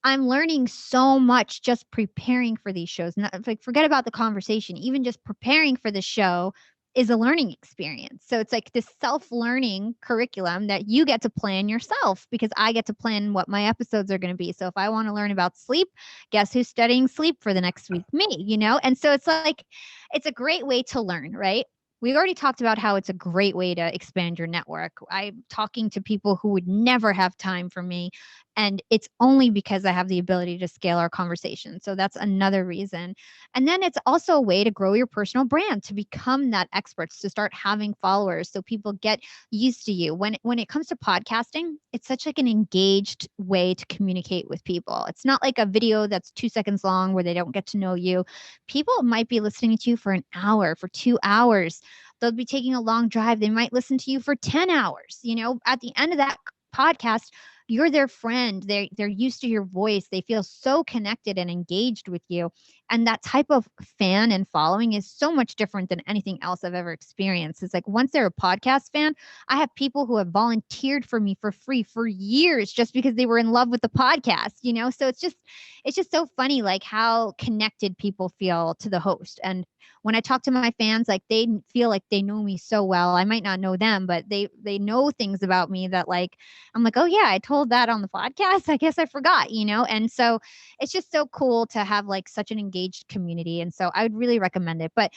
I'm learning so much just preparing for these shows. Forget about the conversation. Even just preparing for the show is a learning experience. So it's like this self-learning curriculum that you get to plan yourself, because I get to plan what my episodes are going to be. So if I want to learn about sleep, guess who's studying sleep for the next week? Me, And so it's a great way to learn, right? We already talked about how it's a great way to expand your network. I'm talking to people who would never have time for me, and it's only because I have the ability to scale our conversation. So that's another reason. And then it's also a way to grow your personal brand, to become that expert, to start having followers so people get used to you. When it comes to podcasting, it's such like an engaged way to communicate with people. It's not like a video that's 2 seconds long where they don't get to know you. People might be listening to you for an hour, for 2 hours. They'll be taking a long drive. They might listen to you for 10 hours. At the end of that podcast, you're their friend. They're used to your voice. They feel so connected and engaged with you. And that type of fan and following is so much different than anything else I've ever experienced. It's like once they're a podcast fan, I have people who have volunteered for me for free for years just because they were in love with the podcast. So it's just so funny, like how connected people feel to the host. And when I talk to my fans, like they feel like they know me so well. I might not know them, but they know things about me that like I'm like, oh yeah, I told that on the podcast. I guess I forgot. And so it's just so cool to have like such an engaged community. And so I would really recommend it. But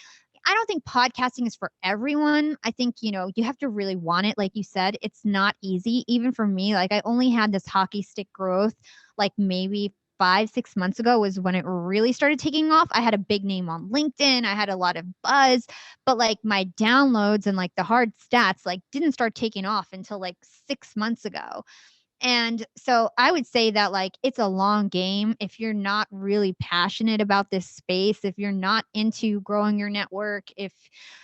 I don't think podcasting is for everyone. I think, you have to really want it. Like you said, it's not easy. Even for me, like I only had this hockey stick growth, like maybe 5, 6 months ago was when it really started taking off. I had a big name on LinkedIn. I had a lot of buzz, but like my downloads and like the hard stats like didn't start taking off until like 6 months ago. And so I would say that like it's a long game. If you're not really passionate about this space, if you're not into growing your network, if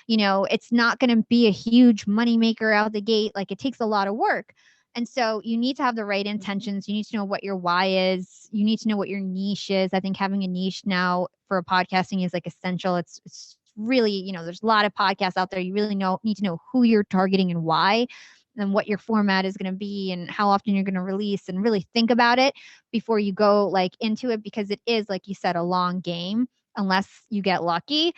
it's not going to be a huge moneymaker out the gate, like it takes a lot of work. And so you need to have the right intentions. You need to know what your why is. You need to know what your niche is. I think having a niche now for podcasting is like essential. It's really, there's a lot of podcasts out there. You really need to know who you're targeting and why, and what your format is going to be and how often you're going to release, and really think about it before you go like into it, because it is, like you said, a long game unless you get lucky,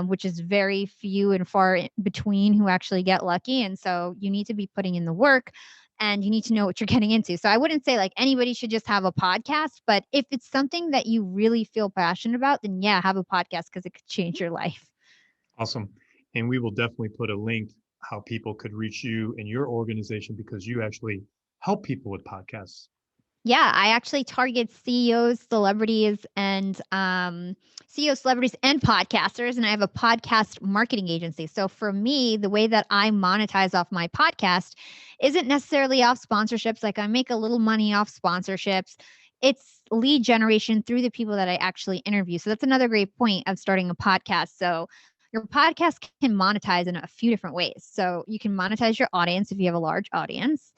which is very few and far between who actually get lucky. And so you need to be putting in the work and you need to know what you're getting into. So I wouldn't say like anybody should just have a podcast, but if it's something that you really feel passionate about, then yeah, have a podcast because it could change your life. Awesome. And we will definitely put a link how people could reach you and your organization, because you actually help people with podcasts. Yeah, I actually target CEOs, celebrities, and podcasters, and I have a podcast marketing agency. So for me, the way that I monetize off my podcast isn't necessarily off sponsorships. Like I make a little money off sponsorships. It's lead generation through the people that I actually interview. So that's another great point of starting a podcast. So your podcast can monetize in a few different ways. So you can monetize your audience if you have a large audience.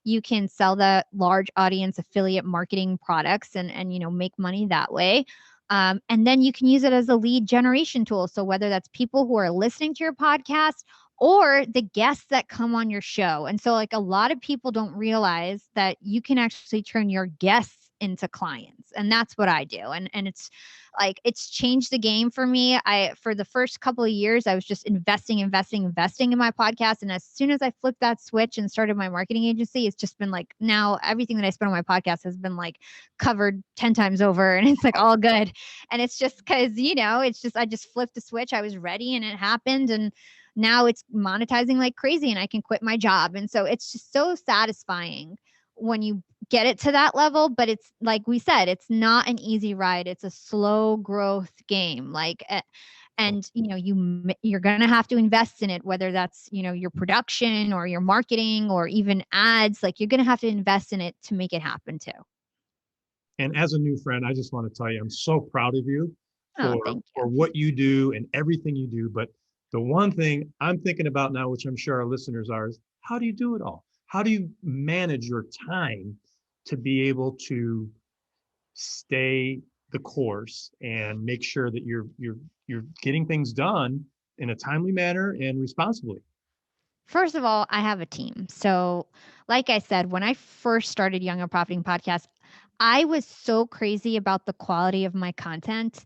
You can sell the large audience affiliate marketing products and make money that way. And then you can use it as a lead generation tool. So whether that's people who are listening to your podcast or the guests that come on your show. And so like a lot of people don't realize that you can actually turn your guests into clients. And that's what I do. And it's like, it's changed the game for me. For the first couple of years, I was just investing in my podcast. And as soon as I flipped that switch and started my marketing agency, it's just been like, now everything that I spend on my podcast has been like covered 10 times over, and it's like all good. And it's just because, I just flipped the switch. I was ready and it happened. And now it's monetizing like crazy and I can quit my job. And so it's just so satisfying when you get it to that level. But it's like we said, it's not an easy ride. It's a slow growth game. And you're going to have to invest in it, whether that's, your production or your marketing or even ads. Like you're going to have to invest in it to make it happen too. And as a new friend, I just want to tell you, I'm so proud of you Thank for you. what you do and everything you do. But the one thing I'm thinking about now, which I'm sure our listeners are, is how do you do it all? How do you manage your time to be able to stay the course and make sure that you're getting things done in a timely manner and responsibly? First of all, I have a team. So, like I said, when I first started Young and Profiting Podcast, I was so crazy about the quality of my content.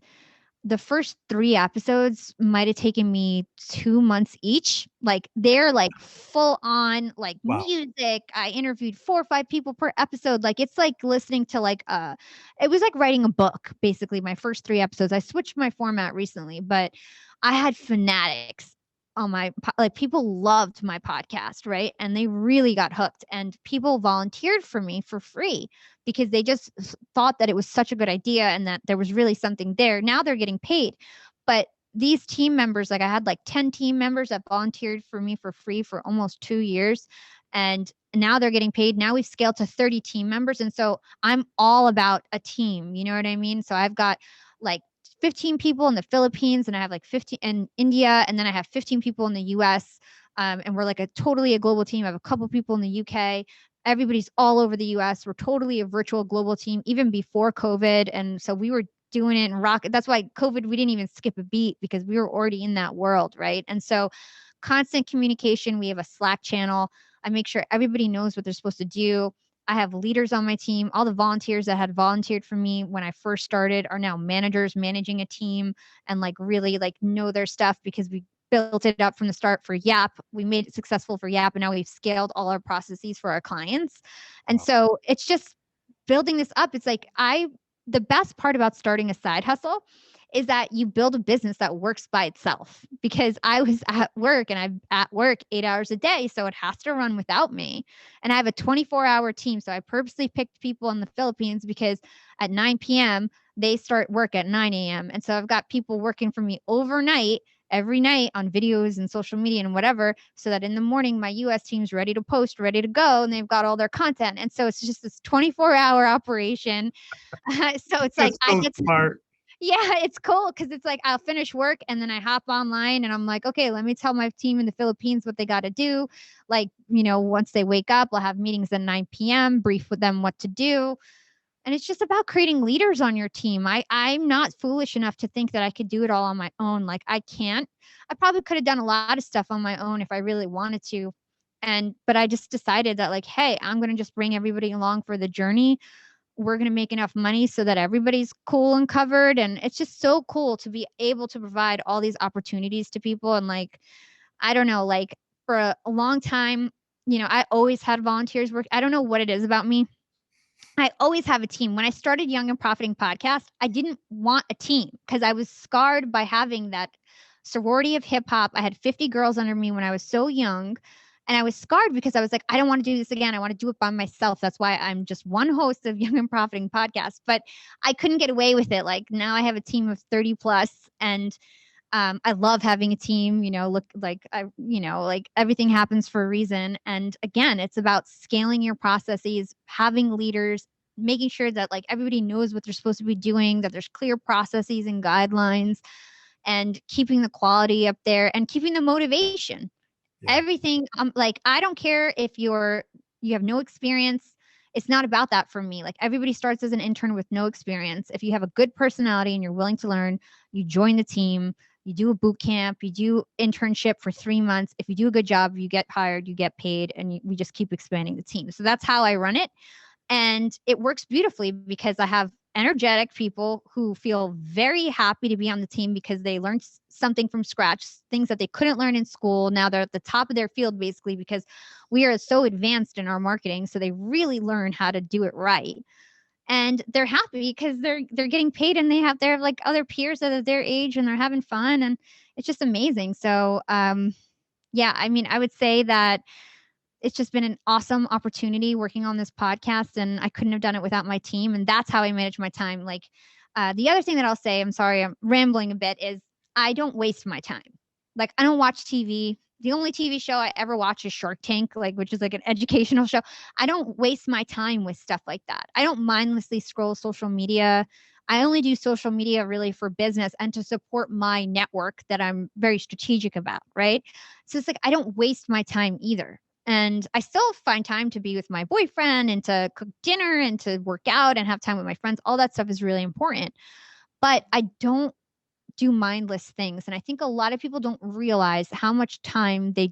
The first 3 episodes might have taken me 2 months each. Like they're like full on like Wow. music. I interviewed 4 or 5 people per episode. Like it's like listening to it was like writing a book, basically my first 3 episodes. I switched my format recently, but I had fanatics on people loved my podcast, right? And they really got hooked, and people volunteered for me for free because they just thought that it was such a good idea and that there was really something there. Now they're getting paid. But these team members, like I had like 10 team members that volunteered for me for free for almost 2 years. And now they're getting paid. Now we've scaled to 30 team members. And so I'm all about a team. You know what I mean? So I've got like 15 people in the Philippines, and I have like 15 in India, and then I have 15 people in the US. And we're like totally a global team. I have a couple people in the UK. Everybody's all over the US. We're totally a virtual global team, even before COVID. And so we were doing it and rock. That's why COVID, we didn't even skip a beat because we were already in that world, right? And so constant communication. We have a Slack channel. I make sure everybody knows what they're supposed to do. I have leaders on my team. All the volunteers that had volunteered for me when I first started are now managers managing a team and like really like know their stuff because we built it up from the start for Yap. We made it successful for Yap and now we've scaled all our processes for our clients. And so it's just building this up. It's like the best part about starting a side hustle is that you build a business that works by itself because I was at work and I'm at work 8 hours a day. So it has to run without me. And I have a 24-hour team. So I purposely picked people in the Philippines because at 9 p.m., they start work at 9 a.m. And so I've got people working for me overnight, every night on videos and social media and whatever, so that in the morning, my US team's ready to post, ready to go, and they've got all their content. And so it's just this 24-hour operation. So it's like, That's so smart. Yeah, it's cool because it's like I'll finish work and then I hop online and I'm like, okay, let me tell my team in the Philippines what they got to do. Like, once they wake up, I'll have meetings at 9 p.m., brief with them what to do. And it's just about creating leaders on your team. I'm not foolish enough to think that I could do it all on my own. Like I can't. I probably could have done a lot of stuff on my own if I really wanted to. But I just decided that like, hey, I'm going to just bring everybody along for the journey. We're going to make enough money so that everybody's cool and covered. And it's just so cool to be able to provide all these opportunities to people. And like, I don't know, like for a long time, I always had volunteers work. I don't know what it is about me. I always have a team. When I started Young and Profiting Podcast, I didn't want a team because I was scarred by having that sorority of hip hop. I had 50 girls under me when I was so young. And I was scarred because I was like, I don't want to do this again. I want to do it by myself. That's why I'm just one host of Young and Profiting Podcast. But I couldn't get away with it. Like now I have a team of 30 plus and I love having a team, like everything happens for a reason. And again, it's about scaling your processes, having leaders, making sure that like everybody knows what they're supposed to be doing, that there's clear processes and guidelines, and keeping the quality up there and keeping the motivation. Yeah. Everything. Like, I don't care if you have no experience. It's not about that for me. Like everybody starts as an intern with no experience. If you have a good personality and you're willing to learn, you join the team, you do a boot camp, you do internship for 3 months. If you do a good job, you get hired, you get paid, and we just keep expanding the team. So that's how I run it. And it works beautifully because I have energetic people who feel very happy to be on the team because they learned something from scratch, things that they couldn't learn in school. Now they're at the top of their field, basically, because we are so advanced in our marketing. So they really learn how to do it right. And they're happy because they're getting paid and they have like other peers that are their age and they're having fun. And it's just amazing. So, yeah, I mean, I would say that it's just been an awesome opportunity working on this podcast, and I couldn't have done it without my team. And that's how I manage my time. Like the other thing that I'll say, I'm sorry, I'm rambling a bit, is I don't waste my time. Like I don't watch TV. The only TV show I ever watch is Shark Tank, which is like an educational show. I don't waste my time with stuff like that. I don't mindlessly scroll social media. I only do social media really for business and to support my network that I'm very strategic about, right? So it's like I don't waste my time either. And I still find time to be with my boyfriend and to cook dinner and to work out and have time with my friends. All that stuff is really important. But I don't do mindless things. And I think a lot of people don't realize how much time they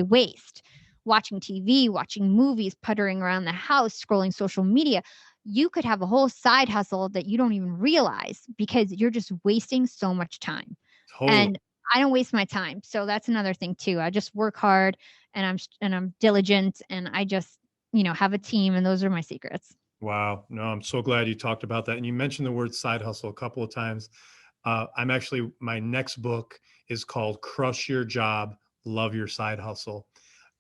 waste watching TV, watching movies, puttering around the house, scrolling social media. You could have a whole side hustle that you don't even realize because you're just wasting so much time. Totally. And I don't waste my time. So that's another thing too. I just work hard and I'm diligent and I just, have a team, and those are my secrets. Wow. No, I'm so glad you talked about that. And you mentioned the word side hustle a couple of times. My next book is called Crush Your Job, Love Your Side Hustle.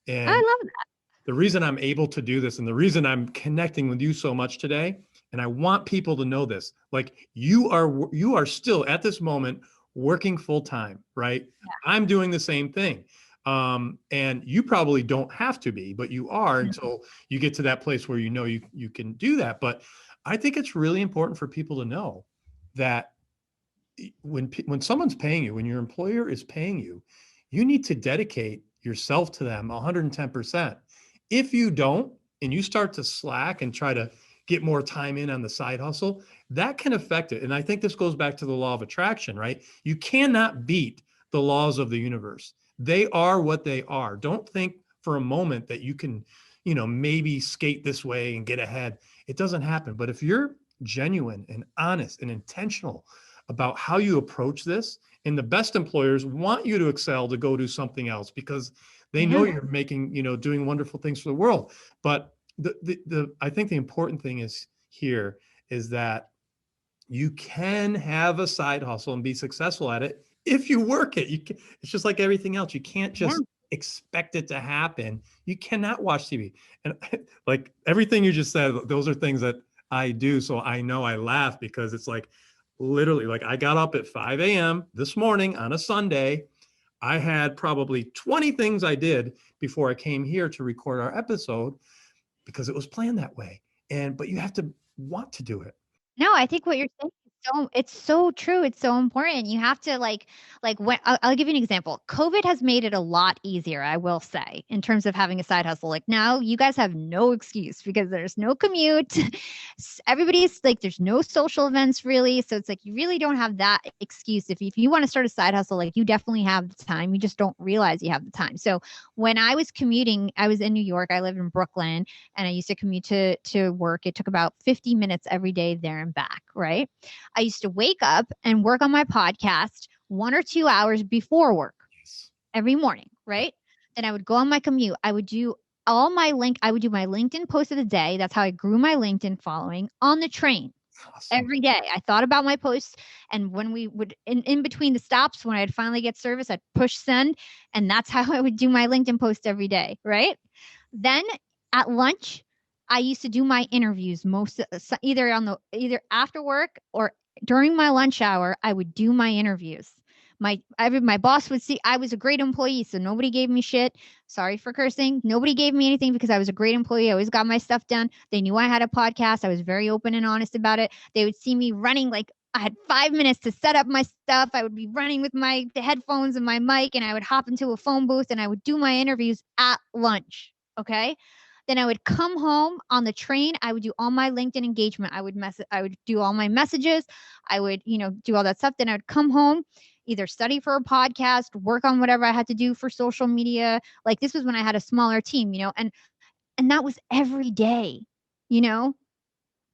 And I love that. The reason I'm able to do this and the reason I'm connecting with you so much today, and I want people to know this, like you are still at this moment working full time, right? Yeah. I'm doing the same thing. And you probably don't have to be, but you are until you get to that place where you can do that. But I think it's really important for people to know that when someone's paying you, when your employer is paying you, you need to dedicate yourself to them 110%. If you don't, and you start to slack and try to get more time in on the side hustle, that can affect it. And I think this goes back to the law of attraction, right? You cannot beat the laws of the universe. They are what they are. Don't think for a moment that you can, maybe skate this way and get ahead. It doesn't happen. But if you're genuine and honest and intentional about how you approach this, and the best employers want you to excel, to go do something else because they know you're making, doing wonderful things for the world. But I think the important thing is that you can have a side hustle and be successful at it if you work it. It's just like everything else. You can't just expect it to happen. You cannot watch TV. And like everything you just said, those are things that I do. So I know I laugh because it's like literally, like I got up at 5 a.m. this morning on a Sunday. I had probably 20 things I did before I came here to record our episode because it was planned that way. But you have to want to do it. No, I think what you're saying is it's so true. It's so important. You have to like when I'll give you an example. COVID has made it a lot easier, I will say, in terms of having a side hustle. Like now you guys have no excuse because there's no commute. Everybody's like, there's no social events really. So it's like, you really don't have that excuse. If you want to start a side hustle, like you definitely have the time. You just don't realize you have the time. So when I was commuting, I was in New York, I live in Brooklyn, and I used to commute to work. It took about 50 minutes every day there and back, right? I used to wake up and work on my podcast 1 or 2 hours before work every morning, right? Then I would go on my commute. I would do my LinkedIn post of the day. That's how I grew my LinkedIn following on the train. Awesome. Every day. I thought about my posts, and when we would in between the stops, when I'd finally get service, I'd push send, and that's how I would do my LinkedIn post every day, right? Then at lunch, I used to do my interviews either after work or during my lunch hour. I would do my interviews. My boss would see I was a great employee, so nobody gave me shit. Sorry for cursing. Nobody gave me anything because I was a great employee. I always got my stuff done. They knew I had a podcast. I was very open and honest about it. They would see me running like I had 5 minutes to set up my stuff. I would be running with the headphones and my mic, and I would hop into a phone booth and I would do my interviews at lunch. Okay. Then I would come home on the train. I would do all my LinkedIn engagement. I would do all my messages. I would, do all that stuff. Then I would come home, either study for a podcast, work on whatever I had to do for social media. Like this was when I had a smaller team, and that was every day,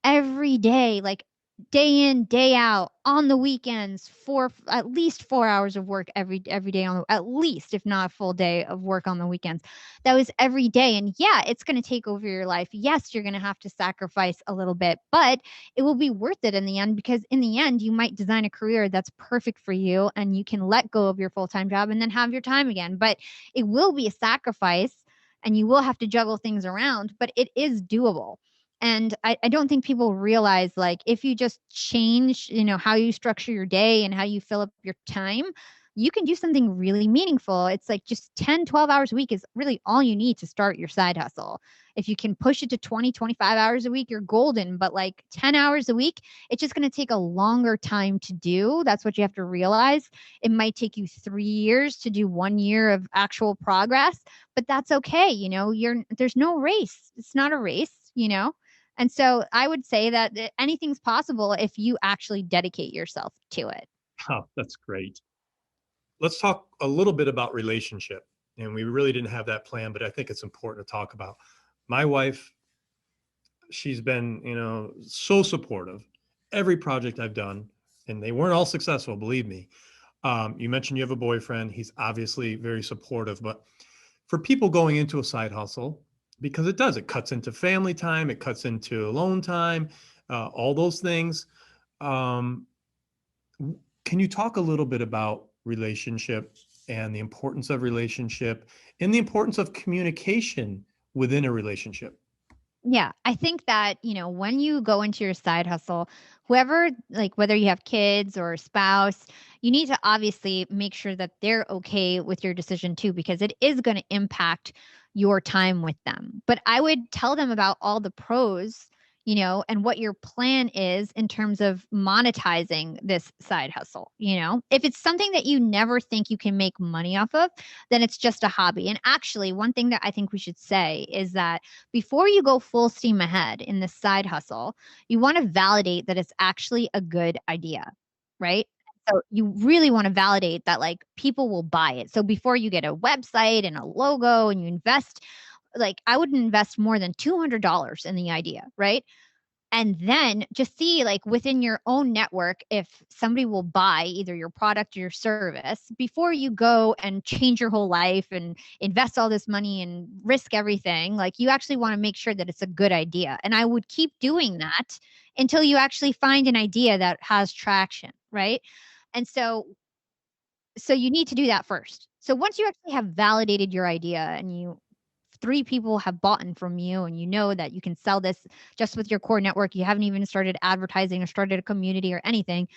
every day, like day in, day out, on the weekends, for at least 4 hours of work every day at least, if not a full day of work on the weekends. That was every day. And yeah, it's going to take over your life. Yes, you're going to have to sacrifice a little bit, but it will be worth it in the end, because in the end, you might design a career that's perfect for you and you can let go of your full-time job and then have your time again. But it will be a sacrifice and you will have to juggle things around, but it is doable. And I don't think people realize, like, if you just change, how you structure your day and how you fill up your time, you can do something really meaningful. It's like just 10, 12 hours a week is really all you need to start your side hustle. If you can push it to 20, 25 hours a week, you're golden. But like 10 hours a week, it's just going to take a longer time to do. That's what you have to realize. It might take you 3 years to do 1 year of actual progress, but that's okay. There's no race. It's not a race, And so I would say that anything's possible if you actually dedicate yourself to it. Oh, that's great. Let's talk a little bit about relationship. And we really didn't have that plan, but I think it's important to talk about. My wife, she's been, so supportive. Every project I've done, and they weren't all successful, believe me. You mentioned you have a boyfriend. He's obviously very supportive, but for people going into a side hustle, because it cuts into family time, it cuts into alone time, all those things. Can you talk a little bit about relationship and the importance of relationship and the importance of communication within a relationship? Yeah, I think that, when you go into your side hustle, whoever, like whether you have kids or a spouse, you need to obviously make sure that they're okay with your decision too, because it is going to impact your time with them. But I would tell them about all the pros, and what your plan is in terms of monetizing this side hustle. If it's something that you never think you can make money off of, then it's just a hobby. And actually, one thing that I think we should say is that before you go full steam ahead in this side hustle, you want to validate that it's actually a good idea, right? So you really want to validate that like people will buy it. So before you get a website and a logo and you invest, like I would invest more than $200 in the idea, right? And then just see like within your own network if somebody will buy either your product or your service before you go and change your whole life and invest all this money and risk everything. Like you actually want to make sure that it's a good idea. And I would keep doing that until you actually find an idea that has traction, right? And so you need to do that first. So once you actually have validated your idea and you 3 people have bought in from you and you know that you can sell this just with your core network, you haven't even started advertising or started a community or anything,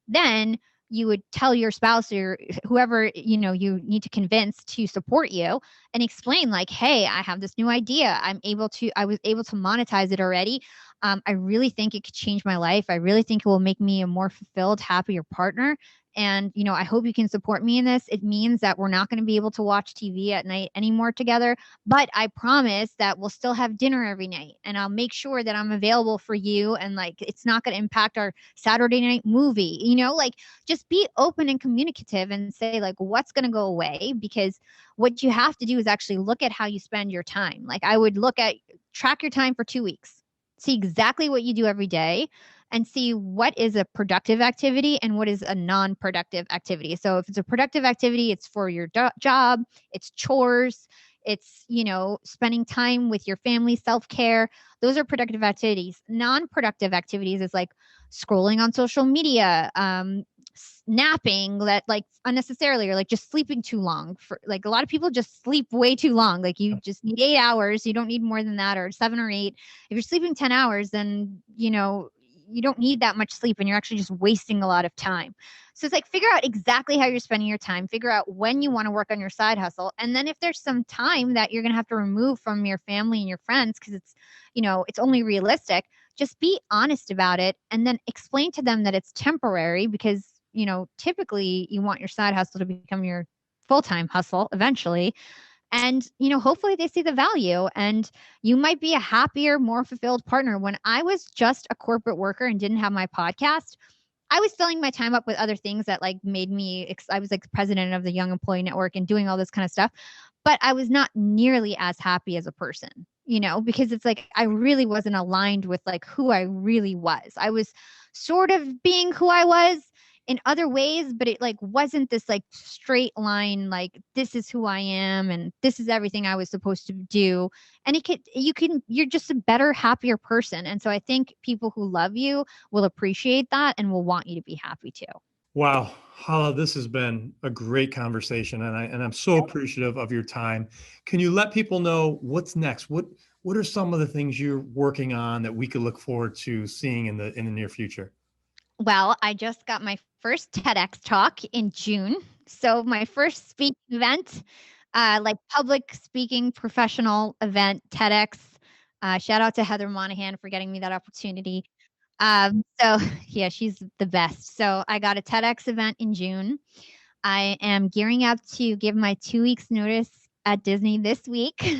then you would tell your spouse or whoever you need to convince to support you and explain like, hey, I have this new idea. I was able to monetize it already. I really think it could change my life. I really think it will make me a more fulfilled, happier partner. And, I hope you can support me in this. It means that we're not going to be able to watch TV at night anymore together, but I promise that we'll still have dinner every night and I'll make sure that I'm available for you. And like, it's not going to impact our Saturday night movie, like just be open and communicative and say like, what's going to go away? Because what you have to do is actually look at how you spend your time. Like I would track your time for 2 weeks, see exactly what you do every day and see what is a productive activity and what is a non-productive activity. So if it's a productive activity, it's for your job, it's chores, it's, spending time with your family, self-care. Those are productive activities. Non-productive activities is like scrolling on social media, napping that like unnecessarily, or like just sleeping too long. For like a lot of people just sleep way too long. Like you just need 8 hours. You don't need more than that, or 7 or 8. If you're sleeping 10 hours, then, you don't need that much sleep and you're actually just wasting a lot of time. So it's like figure out exactly how you're spending your time, figure out when you want to work on your side hustle. And then if there's some time that you're going to have to remove from your family and your friends because it's only realistic, just be honest about it and then explain to them that it's temporary because, typically you want your side hustle to become your full-time hustle eventually. And, hopefully they see the value and you might be a happier, more fulfilled partner. When I was just a corporate worker and didn't have my podcast, I was filling my time up with other things that like made me, I was like president of the Young Employee Network and doing all this kind of stuff, but I was not nearly as happy as a person, because it's like, I really wasn't aligned with like who I really was. I was sort of being who I was in other ways, but it like wasn't this like straight line, like this is who I am and this is everything I was supposed to do. And you're just a better, happier person. And so I think people who love you will appreciate that and will want you to be happy too. Wow, Hala, this has been a great conversation, and I'm so appreciative of your time. Can you let people know what's next? What are some of the things you're working on that we could look forward to seeing in the near future? Well, I just got my first TEDx talk in June. So my first speaking event, like public speaking professional event, TEDx. Shout out to Heather Monahan for getting me that opportunity. So yeah, she's the best. So I got a TEDx event in June. I am gearing up to give my 2 weeks notice at Disney this week.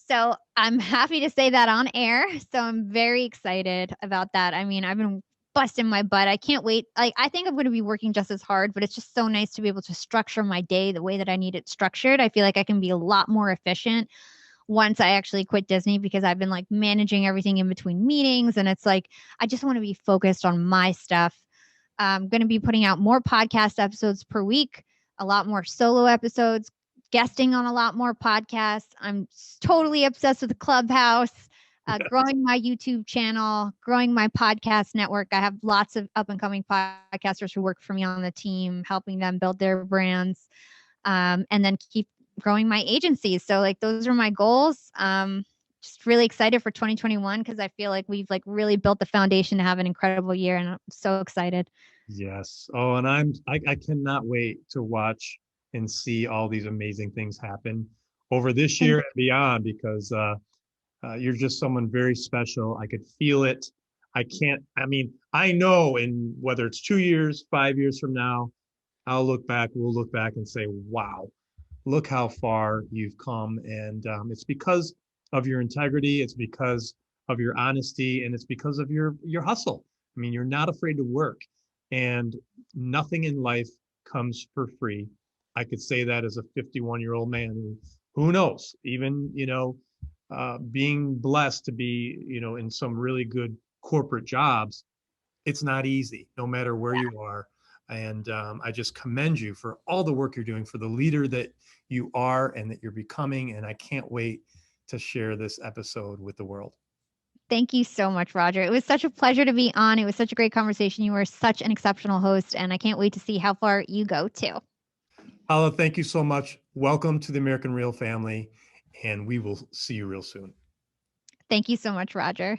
So I'm happy to say that on air. So I'm very excited about that. I mean, I've been busting my butt. I can't wait. Like, I think I'm going to be working just as hard, but it's just so nice to be able to structure my day the way that I need it structured. I feel like I can be a lot more efficient once I actually quit Disney because I've been like managing everything in between meetings. And it's like, I just want to be focused on my stuff. I'm going to be putting out more podcast episodes per week, a lot more solo episodes, guesting on a lot more podcasts. I'm totally obsessed with Clubhouse, growing my YouTube channel, growing my podcast network. I have lots of up and coming podcasters who work for me on the team, helping them build their brands, and then keep growing my agencies. So like those are my goals. Just really excited for 2021 because I feel like we've like really built the foundation to have an incredible year, and I'm so excited. Yes. Oh, and I cannot wait to watch and see all these amazing things happen over this year and beyond because You're just someone very special. I could feel it. I know in whether it's 2 years, 5 years from now, we'll look back and say, wow, look how far you've come. And it's because of your integrity. It's because of your honesty, and it's because of your hustle. I mean, you're not afraid to work, and nothing in life comes for free. I could say that as a 51-year-old man who knows, even, being blessed to be, in some really good corporate jobs, it's not easy, no matter where you are. And I just commend you for all the work you're doing, for the leader that you are and that you're becoming. And I can't wait to share this episode with the world. Thank you so much, Roger. It was such a pleasure to be on. It was such a great conversation. You were such an exceptional host, and I can't wait to see how far you go too. Hala, thank you so much. Welcome to the American Real family, and we will see you real soon. Thank you so much, Roger.